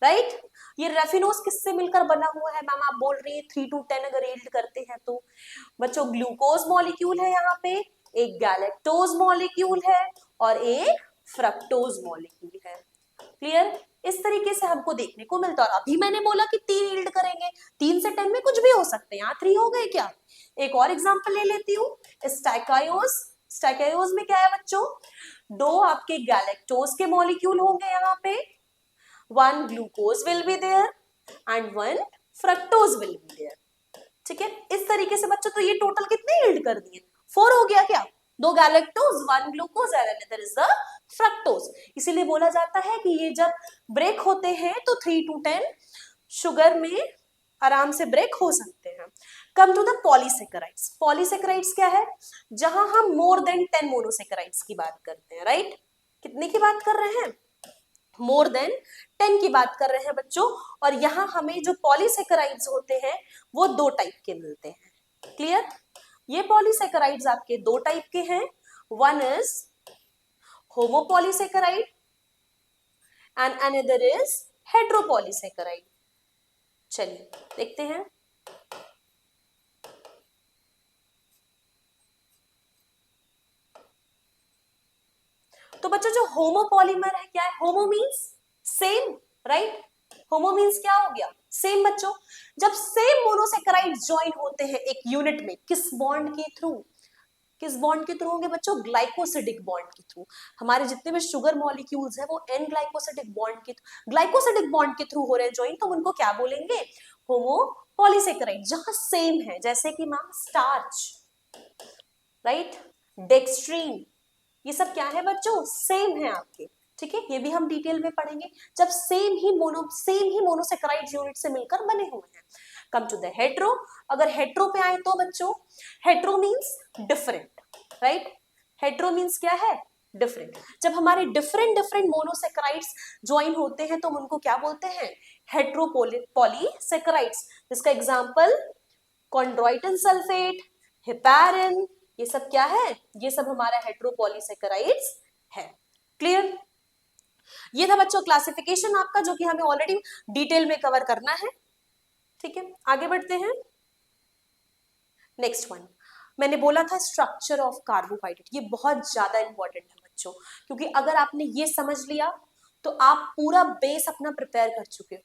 राइट, ये रेफिनोज किससे मिलकर बना हुआ है, मैम आप बोल रही है 3 to 10 अगर यील्ड करते हैं तो। बच्चों ग्लूकोज मॉलिक्यूल है यहाँ पे, एक गैलेक्टोज मॉलिक्यूल है और एक फ्रक्टोज मॉलिक्यूल है। क्लियर, इस तरीके से हमको देखने को मिलता है। और अभी मैंने बोला कि 3 यील्ड करेंगे, 3 से 10 में कुछ भी हो सकते हैं, यहाँ 3 हो गए क्या। एक और एग्जांपल ले लेती हूँ, स्टैकायोज। स्टैकायोज में क्या है बच्चों, 2 आपके गैलेक्टोज के मॉलिक्यूल होंगे यहाँ पे, 1 glucose will be there and 1 fructose will be there. ठीक है, इस तरीके से बच्चों तो ये टोटल कितने यील्ड कर दिए, 4 हो गया क्या, 2 galactose, 1 glucose and another is the fructose. इसीलिए बोला जाता है कि ये जब ब्रेक होते हैं तो 3 to 10 शुगर में आराम से ब्रेक हो सकते हैं। Come to the polysaccharides. Polysaccharides क्या है, जहां हम मोर देन 10 मोनोसेकेराइड्स की बात करते हैं। राइट, कितने की बात कर रहे हैं, मोर देन 10 की बात कर रहे हैं बच्चों। और यहाँ हमें जो पॉलीसेकेराइड्स होते हैं वो 2 टाइप के मिलते हैं। क्लियर, ये पॉलीसेकेराइड्स आपके 2 टाइप के हैं, one is homopolysaccharide and another is heteropolysaccharide. चलिए देखते हैं। तो बच्चों जो होमोपॉलीमर है क्या है, होमो मीन्स सेम, राइट, होमो मीन्स क्या हो गया, सेम। बच्चों जब सेम मोनोसेकेराइड्स ज्वाइन होते हैं एक यूनिट में, किस बॉन्ड के थ्रू, किस बॉन्ड के थ्रू होंगे बच्चों, ग्लाइकोसिडिक बॉन्ड के थ्रू। हमारे जितने भी शुगर मॉलिक्यूल्स हैं वो एन ग्लाइकोसिडिक बॉन्ड के ग्लाइकोसिडिक बॉन्ड के थ्रू हो रहे हैं ज्वाइन, तो उनको क्या बोलेंगे, होमोपॉलीसेकेराइड, जहां सेम है। जैसे कि मैम स्टार्च, राइट, डेक्स्ट्रीन, ये सब क्या है बच्चों, सेम है आपके, ठीक है, ये भी हम डिटेल में पढ़ेंगे जब सेम ही मोनोसेकेराइड यूनिट से मिलकर बने हुए हैं। कम टू द हेट्रो, अगर हेट्रो पे आए तो बच्चों, hetero means different, right, hetero means क्या है, डिफरेंट। जब हमारे डिफरेंट डिफरेंट मोनोसेकेराइड्स ज्वाइन होते हैं तो हम उनको क्या बोलते हैं, हेट्रोपॉलीसेकेराइड्स, जिसका एग्जांपल कॉन्ड्रोइटिन सल्फेट, हेपारिन, ये सब क्या है, ये सब हमारा हेट्रोपॉलीसेकेराइड्स है। क्लियर, ये था बच्चों क्लासिफिकेशन आपका, जो कि हमें ऑलरेडी डिटेल में कवर करना है। ठीक है, आगे बढ़ते हैं। नेक्स्ट वन, मैंने बोला था स्ट्रक्चर ऑफ कार्बोहाइड्रेट, ये बहुत ज्यादा इंपॉर्टेंट है बच्चों, क्योंकि अगर आपने ये समझ लिया तो आप पूरा बेस अपना प्रिपेयर कर चुके हो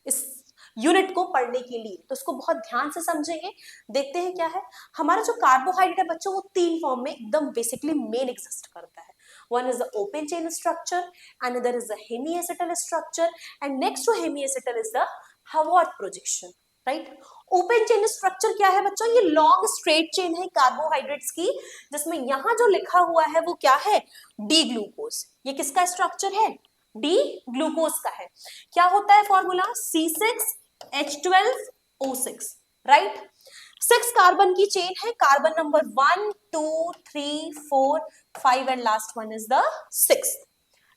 इस यूनिट को पढ़ने के लिए, तो इसको बहुत ध्यान से समझेंगे। देखते हैं क्या है हमारा जो कार्बोहाइड्रेट है बच्चों, वो 3 फॉर्म में एकदम बेसिकली मेन एग्जिस्ट करता है। One is the open chain structure, another is the hemiacetal structure, and next to hemiacetal is the Haworth projection, right. Open chain structure क्या है बच्चों, ये लॉन्ग स्ट्रेट चेन है कार्बोहाइड्रेट्स की, जिसमें यहां जो लिखा हुआ है वो क्या है, डी ग्लूकोज। ये किसका स्ट्रक्चर है, डी ग्लूकोज का है। क्या होता है फॉर्मूला, C6H12O6, राइट। 6 कार्बन की चेन है, carbon number 1 2 3 4 5 and last one is the 6th।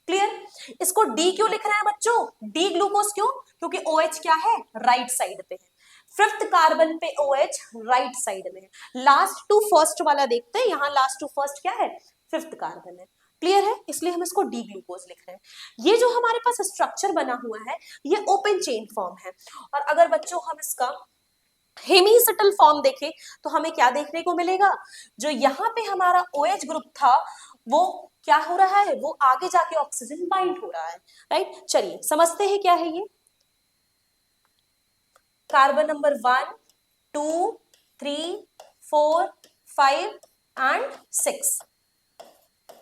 Clear, इसको डी क्यों लिख रहे हैं बच्चों, डी ग्लूकोज क्यों, क्योंकि OH क्या है, राइट साइड पे है, 5th कार्बन पे OH राइट साइड में है। लास्ट टू फर्स्ट वाला देखते हैं, यहाँ लास्ट टू फर्स्ट क्या है, 5th कार्बन है। क्लियर है, इसलिए हम इसको डी ग्लूकोज लिख रहे हैं। ये जो हमारे पास स्ट्रक्चर बना हुआ है ये ओपन चेन फॉर्म है। और अगर बच्चों हम इसका हेमीसेटल फॉर्म देखें तो हमें क्या देखने को मिलेगा, जो यहाँ पे हमारा OH ग्रुप था वो क्या हो रहा है, वो आगे जाके ऑक्सीजन बाइंड हो रहा है, राइट। चलिए समझते हैं क्या है ये। Carbon number 1 2 3 4 5 and 6।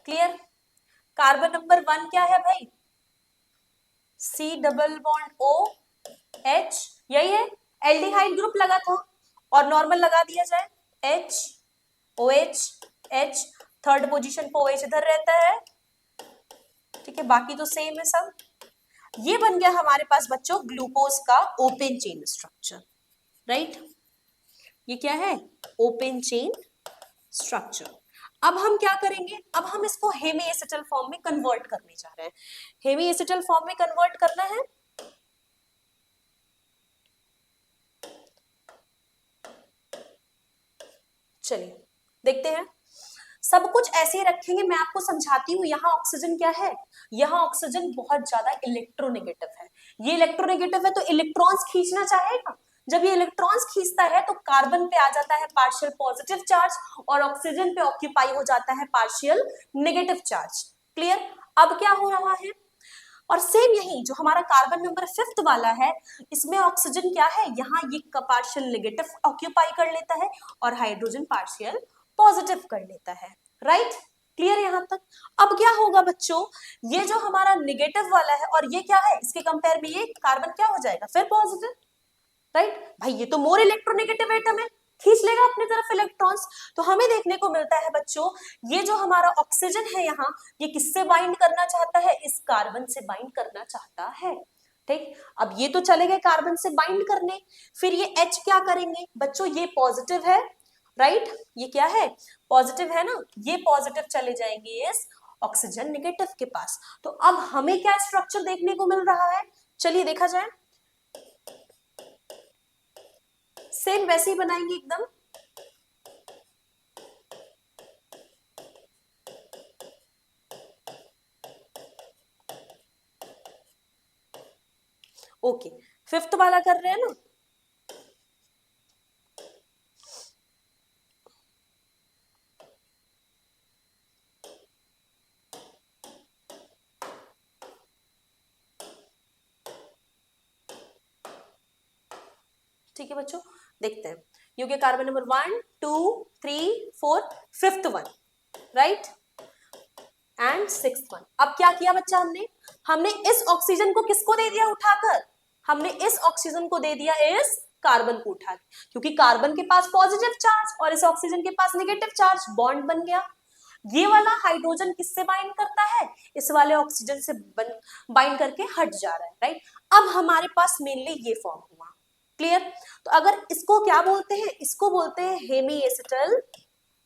Clear, carbon number 1 क्या है भाई, C डबल बॉन्ड OH, यही है, एल्डिहाइड ग्रुप लगा था और नॉर्मल लगा दिया जाए H OH H, third position पे OH इधर रहता है, ठीक है, बाकी तो सेम है सब। ये बन गया हमारे पास बच्चों ग्लूकोज का ओपन चेन स्ट्रक्चर, राइट। ये क्या है, ओपन चेन स्ट्रक्चर। अब हम क्या करेंगे, अब हम इसको हेमीएसिटल फॉर्म में कन्वर्ट करने जा रहे हैं। हेमीएसिटल फॉर्म में कन्वर्ट करना है, चलिए देखते हैं। सब कुछ ऐसे ही रखेंगे, मैं आपको समझाती हूँ। यहाँ ऑक्सीजन क्या है, यहाँ ऑक्सीजन बहुत ज्यादा इलेक्ट्रोनेगेटिव है। ये इलेक्ट्रोनेगेटिव है तो इलेक्ट्रॉन्स खींचना चाहेगा, जब ये इलेक्ट्रॉन्स खींचता है तो कार्बन पे आ जाता है पार्शियल पॉजिटिव चार्ज और ऑक्सीजन पे ऑक्यूपाई हो जाता है पार्शियल नेगेटिव चार्ज। क्लियर, अब क्या हो रहा है, और सेम यही जो हमारा कार्बन नंबर 5th वाला है, इसमें ऑक्सीजन क्या है, यहाँ ये पार्शियल नेगेटिव ऑक्यूपाई कर लेता है और हाइड्रोजन पार्शियल पॉजिटिव कर लेता है, राइट। क्लियर यहाँ तक। अब क्या होगा बच्चों, ये जो हमारा नेगेटिव वाला है और ये क्या है, इसके कंपेयर में ये कार्बन क्या हो जाएगा, फिर पॉजिटिव, राइट। भाई ये तो मोर इलेक्ट्रोनेगेटिव एटम है, खींच लेगा अपनी तरफ इलेक्ट्रॉन्स। तो हमें देखने को मिलता है बच्चों, ये जो हमारा ऑक्सीजन है यहाँ, ये किससे बाइंड करना चाहता है, इस कार्बन से बाइंड करना चाहता है, ठीक। अब ये तो चले गए कार्बन से बाइंड करने, फिर ये H क्या करेंगे बच्चों, ये पॉजिटिव है, राइट, ये क्या है, पॉजिटिव है ना, ये पॉजिटिव चले जाएंगे इस ऑक्सीजन नेगेटिव के पास। तो अब हमें क्या स्ट्रक्चर देखने को मिल रहा है, चलिए देखा जाए। सेम वैसे ही बनाएंगे एकदम, ओके। 5th वाला कर रहे हैं ना, ठीक है बच्चों, देखते हैं। क्योंकि carbon number 1 2 3 4 5th one, right, and 6th one. अब क्या किया बच्चा, हमने इस ऑक्सीजन को किसको दे दिया उठाकर, हमने इस ऑक्सीजन को दे दिया इस कार्बन को उठा के, क्योंकि कार्बन के पास पॉजिटिव चार्ज और इस ऑक्सीजन के पास नेगेटिव चार्ज, बॉन्ड बन गया। ये वाला हाइड्रोजन किससे बाइंड करता है, इस वाले ऑक्सीजन से बाइंड करके हट जा रहा है, राइट। अब हमारे पास मेनली ये फॉर्म हुआ, क्लियर। तो अगर इसको क्या बोलते हैं, इसको बोलते हैं हेमी एसिटल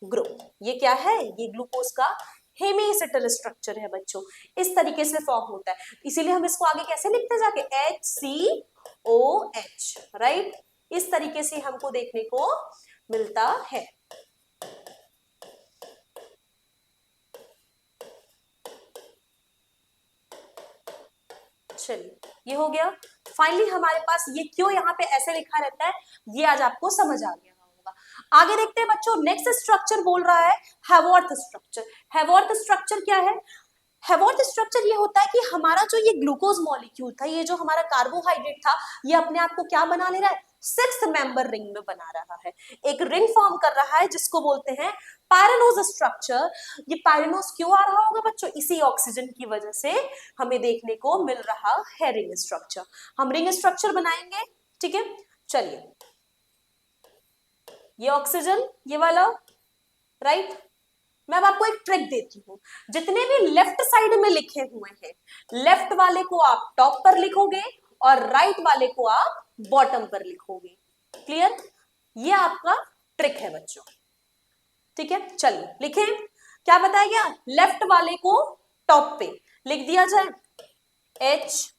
ग्रुप। ये क्या है, ये ग्लूकोज का हेमी एसिटल स्ट्रक्चर है बच्चों, इस तरीके से फॉर्म होता है। इसीलिए हम इसको आगे कैसे लिखते जाके, HCOH, राइट। इस तरीके से हमको देखने को मिलता है। चलिए ये हो गया। फाइनली हमारे पास ये क्यों यहाँ पे ऐसे लिखा रहता है, ये आज आपको समझ आ गया होगा। आगे देखते हैं बच्चों, नेक्स्ट स्ट्रक्चर बोल रहा है हैवॉर्थ स्ट्रक्चर। हैवॉर्थ स्ट्रक्चर क्या है, हैवॉर्थ स्ट्रक्चर ये होता है कि हमारा जो ये ग्लूकोज मॉलिक्यूल था, ये जो हमारा कार्बोहाइड्रेट था, ये अपने आप को क्या बना ले रहा है, 6th मेंबर रिंग में बना रहा है, एक रिंग फॉर्म कर रहा है जिसको बोलते हैं पायरेनोज स्ट्रक्चर। ये पायरेनोज क्यों आ रहा होगा बच्चों, इसी ऑक्सीजन की वजह से हमें देखने को मिल रहा है रिंग स्ट्रक्चर। हम रिंग स्ट्रक्चर बनाएंगे, ठीक है। चलिए ये ऑक्सीजन, ये वाला, राइट। मैं अब आपको एक ट्रिक देती हूँ, जितने भी लेफ्ट साइड में लिखे हुए हैं, लेफ्ट वाले को आप टॉप पर लिखोगे और राइट वाले को आप बॉटम पर लिखोगे, क्लियर। ये आपका ट्रिक है बच्चों, ठीक है। चलिए लिखें, क्या बताया गया, लेफ्ट वाले को टॉप पे लिख दिया जाए, H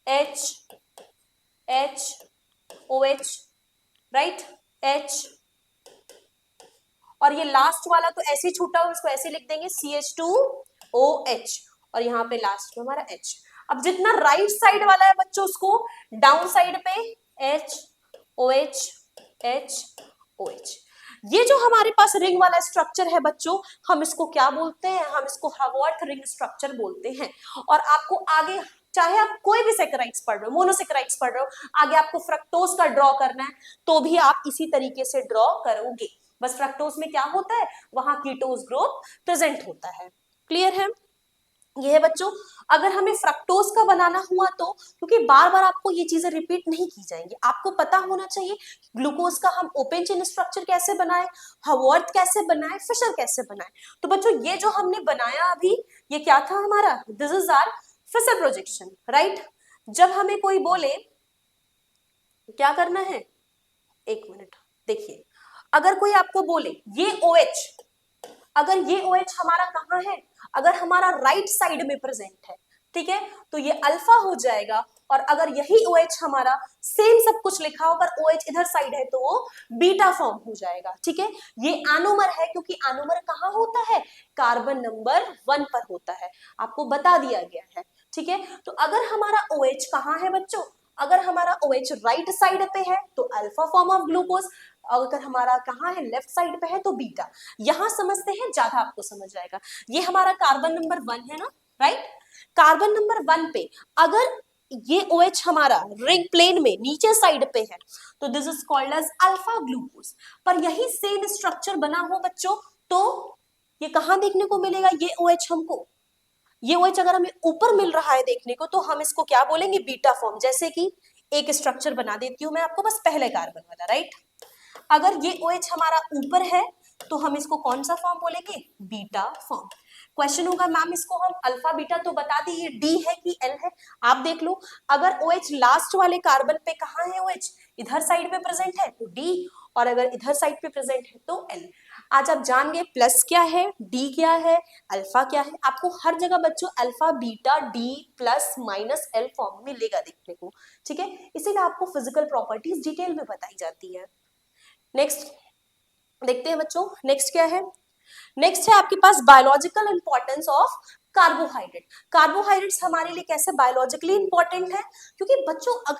H H OH, right, H। और ये लास्ट वाला तो ऐसे ही छूटा हुआ, इसको ऐसे लिख देंगे CH2OH, और यहाँ पे लास्ट में हमारा H। अब जितना राइट साइड वाला है बच्चों, उसको डाउन साइड पे HOH HOH। ये जो हमारे पास रिंग वाला स्ट्रक्चर है बच्चों, हम इसको क्या बोलते हैं, हम इसको हैवॉर्थ रिंग स्ट्रक्चर बोलते हैं। और आपको आगे, चाहे आप कोई भी सेकेराइड्स पढ़ रहे हो, मोनोसेकेराइड्स पढ़ रहे हो, आगे आपको फ्रक्टोज का ड्रॉ करना है तो भी आप इसी तरीके से ड्रॉ करोगे। बस फ्रक्टोज में क्या होता है, वहां कीटोज ग्रुप प्रेजेंट होता है, क्लियर है। ये है बच्चों, अगर हमें फ्रक्टोज का बनाना हुआ तो, क्योंकि बार बार आपको ये चीजें रिपीट नहीं की जाएंगी, आपको पता होना चाहिए ग्लूकोज का हम ओपन चेन स्ट्रक्चर कैसे बनाए, हैवॉर्थ कैसे बनाए, फिशर कैसे बनाए। तो बच्चों ये जो हमने बनाया अभी, ये क्या था हमारा, this is our Fischer projection, right. जब हमें कोई बोले क्या करना है, एक मिनट देखिए, अगर कोई आपको बोले ये OH, अगर ये OH हमारा कहाँ है, अगर हमारा राइट साइड में प्रेजेंट है, ठीक है, तो ये अल्फा हो जाएगा। और अगर यही OH हमारा सेम सब कुछ लिखा हो, अगर OH इधर साइड है तो वो बीटा फॉर्म हो जाएगा, ठीक है। ये एनोमर है, क्योंकि एनोमर कहाँ होता है, कार्बन नंबर 1 पर होता है, आपको बता दिया गया है, ठीक है। तो अगर हमारा OH कहाँ है बच्चों, अगर हमारा OH राइट साइड पे है तो अल्फा फॉर्म ऑफ ग्लूकोज, अगर हमारा कहाँ है, लेफ्ट साइड पे है तो बीटा। यहां समझते हैं, ज्यादा आपको समझ जाएगा। ये हमारा कार्बन नंबर 1 है ना, राइट। कार्बन नंबर 1 पे अगर ये OH हमारा रिंग प्लेन में नीचे साइड पे है तो this is called as alpha glucose. पर यही सेम स्ट्रक्चर बना हो बच्चों तो ये कहां देखने को मिलेगा, ये OH हमको, ये OH अगर हमें ऊपर मिल रहा है देखने को तो हम इसको क्या बोलेंगे, बीटा फॉर्म। जैसे कि एक स्ट्रक्चर बना देती हूं मैं आपको, बस पहले कार्बन वाला, राइट। अगर ये OH हमारा ऊपर है तो हम इसको कौन सा फॉर्म बोलेंगे, बीटा फॉर्म। क्वेश्चन होगा मैम इसको हम अल्फा बीटा तो बता दी, ये डी है कि एल है, आप देख लो। अगर OH लास्ट वाले कार्बन पे कहाँ है, OH इधर साइड पे प्रेजेंट है तो डी, और अगर इधर साइड पे प्रेजेंट है तो एल। आज आप जान गए प्लस क्या है, डी क्या है, अल्फा क्या है। आपको हर जगह बच्चों alpha beta D plus minus L form मिलेगा देखने को, ठीक है। इसीलिए आपको फिजिकल प्रॉपर्टीज डिटेल में बताई जाती है। नेक्स्ट देखते हैं बच्चों, नेक्स्ट क्या है, नेक्स्ट है आपके पास biological importance of carbohydrate. Carbohydrates हमारे लिए कैसे बायोलॉजिकली इंपॉर्टेंट है, क्योंकि बच्चों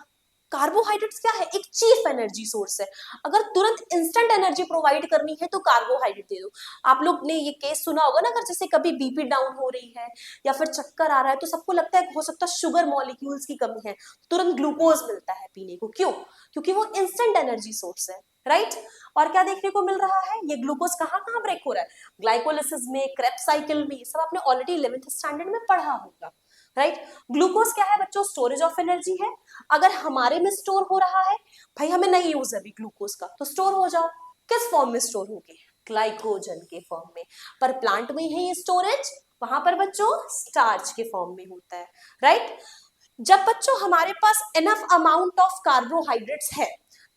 कार्बोहाइड्रेट्स क्या है, एक चीफ एनर्जी सोर्स है। अगर तुरंत इंस्टेंट एनर्जी प्रोवाइड करनी है तो कार्बोहाइड्रेट दे दो। आप लोग ने ये केस सुना होगा ना, अगर जैसे कभी बीपी डाउन हो रही है या फिर चक्कर आ रहा है तो सबको लगता है हो सकता है शुगर मॉलिक्यूल्स की कमी है, तुरंत ग्लूकोज मिलता है पीने को, क्यों, क्योंकि वो इंस्टेंट एनर्जी सोर्स है, राइट। और क्या देखने को मिल रहा है, ये ग्लूकोज कहाँ कहाँ ब्रेक हो रहा है, ग्लाइकोलिसिस में, क्रेब्स साइकिल में, सब आपने ऑलरेडी 11th स्टैंडर्ड में पढ़ा होगा, राइट। ग्लूकोज क्या है बच्चों, स्टोरेज ऑफ एनर्जी है। अगर हमारे में स्टोर हो रहा है, भाई हमें नहीं यूज है अभी ग्लूकोज का, तो स्टोर हो जाओ, किस फॉर्म में स्टोर होगी, ग्लाइकोजन के फॉर्म में। पर प्लांट में है ये स्टोरेज, वहां पर बच्चों स्टार्च के फॉर्म में होता है, राइट। जब बच्चों हमारे पास इनफ अमाउंट ऑफ कार्बोहाइड्रेट्स है,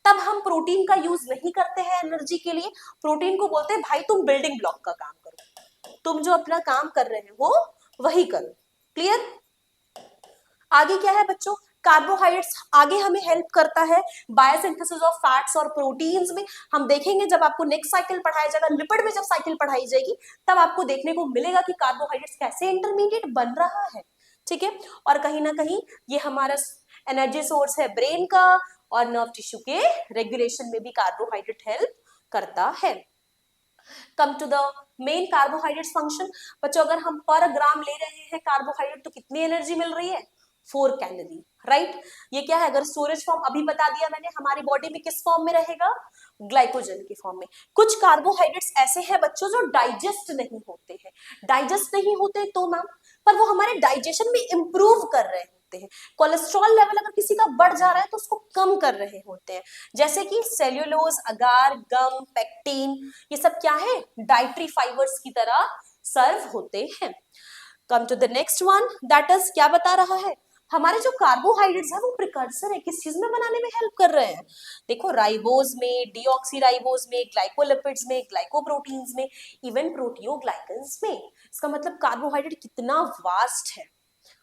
तब हम प्रोटीन का यूज नहीं करते हैं एनर्जी के लिए। प्रोटीन को बोलते हैं भाई तुम बिल्डिंग ब्लॉक का काम करो, तुम जो अपना काम कर रहे हो वही करो। क्लियर। आगे क्या है बच्चों, कार्बोहाइड्रेट्स आगे हमें हेल्प करता है बायोसिंथेसिस ऑफ फैट्स और प्रोटीन्स में। हम देखेंगे जब आपको नेक्स्ट साइकिल पढ़ाया जाएगा, लिपिड में जब साइकिल पढ़ाई जाएगी, तब आपको देखने को मिलेगा कि कार्बोहाइड्रेट्स कैसे इंटरमीडिएट बन रहा है, ठीक है। और कहीं ना कहीं ये हमारा एनर्जी सोर्स है ब्रेन का, और नर्व टिश्यू के रेगुलेशन में भी कार्बोहाइड्रेट हेल्प करता है। Come to the main carbohydrate function. बच्चों अगर हम पर ग्राम ले रहे हैं कार्बोहाइड्रेट तो कितनी एनर्जी मिल रही है, 4 कैलोरी, राइट। ये क्या है, अगर स्टोरेज फॉर्म अभी बता दिया मैंने, हमारी बॉडी में किस फॉर्म में रहेगा, ग्लाइकोजन के फॉर्म में। कुछ कार्बोहाइड्रेट्स ऐसे हैं बच्चों जो डाइजेस्ट नहीं होते हैं, डाइजेस्ट नहीं होते तो मैम, पर वो हमारे डाइजेशन में इंप्रूव कर रहे होते हैं। कोलेस्ट्रॉल लेवल अगर किसी का बढ़ जा रहा है तो उसको कम कर रहे होते हैं, जैसे कि सेल्यूलोज, अगार, गम, पेक्टिन, ये सब क्या है, डाइटरी फाइबर्स की तरह सर्व होते हैं। Come to the next one, that is क्या बता रहा है, हमारे जो कार्बोहाइड्रेट्स है वो प्रिकर्सर है, किस चीज में बनाने में हेल्प कर रहे हैं, देखो राइबोज में, डीऑक्सीराइबोज में, ग्लाइकोलिपिड्स में, ग्लाइकोप्रोटीन्स में, इवन प्रोटियोग्लाइकन्स में। इसका मतलब कार्बोहाइड्रेट कितना वास्ट है,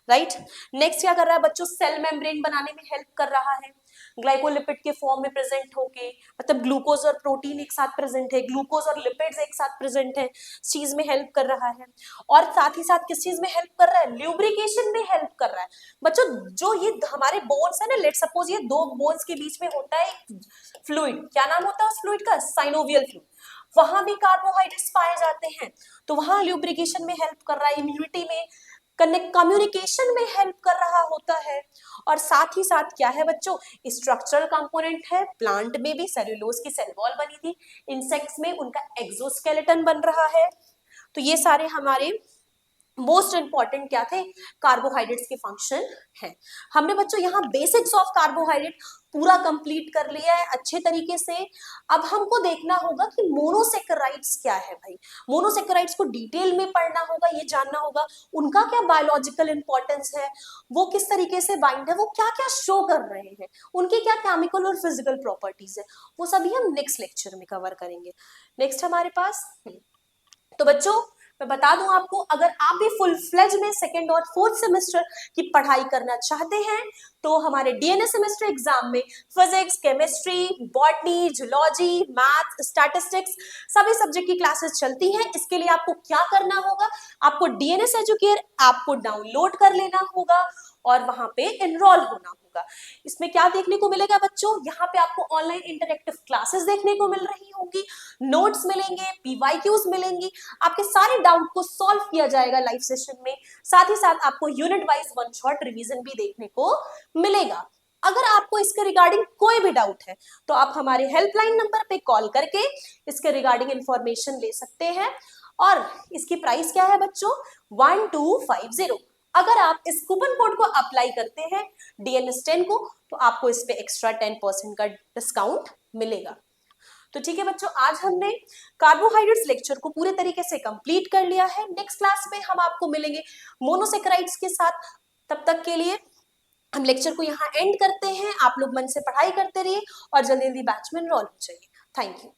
राइट। नेक्स्ट क्या कर रहा है बच्चों, सेल मेम्ब्रेन बनाने में हेल्प कर रहा है, ग्लाइकोलिपिड के फॉर्म में प्रेजेंट होके, मतलब ग्लूकोज और प्रोटीन एक साथ प्रेजेंट है, ग्लूकोज और लिपिड्स एक साथ प्रेजेंट है, इस चीज में हेल्प कर रहा है। और साथ ही साथ किस चीज में हेल्प कर रहा है, ल्यूब्रिकेशन में हेल्प कर रहा है। बच्चों जो ये हमारे बोन्स है ना, लेट सपोज ये दो बोन्स के बीच में होता है फ्लूइड, क्या नाम होता है उस फ्लूइड का, साइनोवियल फ्लूइड, वहां भी कार्बोहाइड्रेट्स पाए जाते हैं, तो वहां ल्यूब्रिकेशन में हेल्प कर रहा है, इम्यूनिटी में, कम्युनिकेशन में हेल्प कर रहा होता है। और साथ ही साथ क्या है बच्चों, स्ट्रक्चरल कंपोनेंट है, प्लांट में भी सेल्यूलोज की सेल वॉल बनी थी, इंसेक्ट्स में उनका एक्सोस्केलेटन बन रहा है। तो ये सारे हमारे मोस्ट इंपॉर्टेंट क्या थे, कार्बोहाइड्रेट्स के फंक्शन है। हमने बच्चों यहाँ बेसिक्स ऑफ कार्बोहाइड्रेट पूरा कंप्लीट कर लिया है अच्छे तरीके से। अब हमको देखना होगा कि मोनोसेकेराइड्स क्या है भाई, मोनोसेकेराइड्स को डिटेल में पढ़ना होगा, ये जानना होगा उनका क्या बायोलॉजिकल इंपॉर्टेंस है, वो किस तरीके से बाइंड है, वो क्या क्या शो कर रहे हैं, उनकी क्या केमिकल और फिजिकल प्रॉपर्टीज है, वो सभी हम नेक्स्ट लेक्चर में कवर करेंगे। नेक्स्ट हमारे पास, तो बच्चों मैं बता दूं आपको, अगर आप भी फुल फ्लेज में सेकेंड और फोर्थ सेमेस्टर की पढ़ाई करना चाहते हैं तो हमारे डीएनए सेमेस्टर एग्जाम में physics, chemistry, botany, zoology, math, statistics सभी सब्जेक्ट की क्लासेस चलती हैं। इसके लिए आपको क्या करना होगा, आपको डीएनएस एजुकेयर ऐप को डाउनलोड कर लेना होगा और वहां पे एनरोल होना होगा। इसमें क्या देखने को मिलेगा बच्चों, यहाँ पे आपको ऑनलाइन इंटरैक्टिव क्लासेस देखने को मिल रही होंगी, नोट्स मिलेंगे, पीवाईक्यूज मिलेंगी, आपके सारे डाउट को सॉल्व किया जाएगा लाइव सेशन में। साथ ही साथ आपको unit wise one shot revision भी देखने को मिलेगा। अगर आपको इसके रिगार्डिंग कोई भी डाउट है तो आप हमारे हेल्पलाइन नंबर पे कॉल करके इसके रिगार्डिंग इंफॉर्मेशन ले सकते हैं। और इसकी प्राइस क्या है बच्चों, 1250। अगर आप इस कूपन कोड को अप्लाई करते हैं DNS10 को, तो आपको इस पे एक्स्ट्रा 10% का डिस्काउंट मिलेगा। तो ठीक है बच्चों, आज हमने कार्बोहाइड्रेट्स लेक्चर को पूरे तरीके से कंप्लीट कर लिया है। नेक्स्ट क्लास में हम आपको मिलेंगे मोनोसेकेराइड्स के साथ। तब तक के लिए हम लेक्चर को यहाँ एंड करते हैं। आप लोग मन से पढ़ाई करते रहिए और जल्दी जल्दी बैच में एनरोल हो जाइए। Thank you.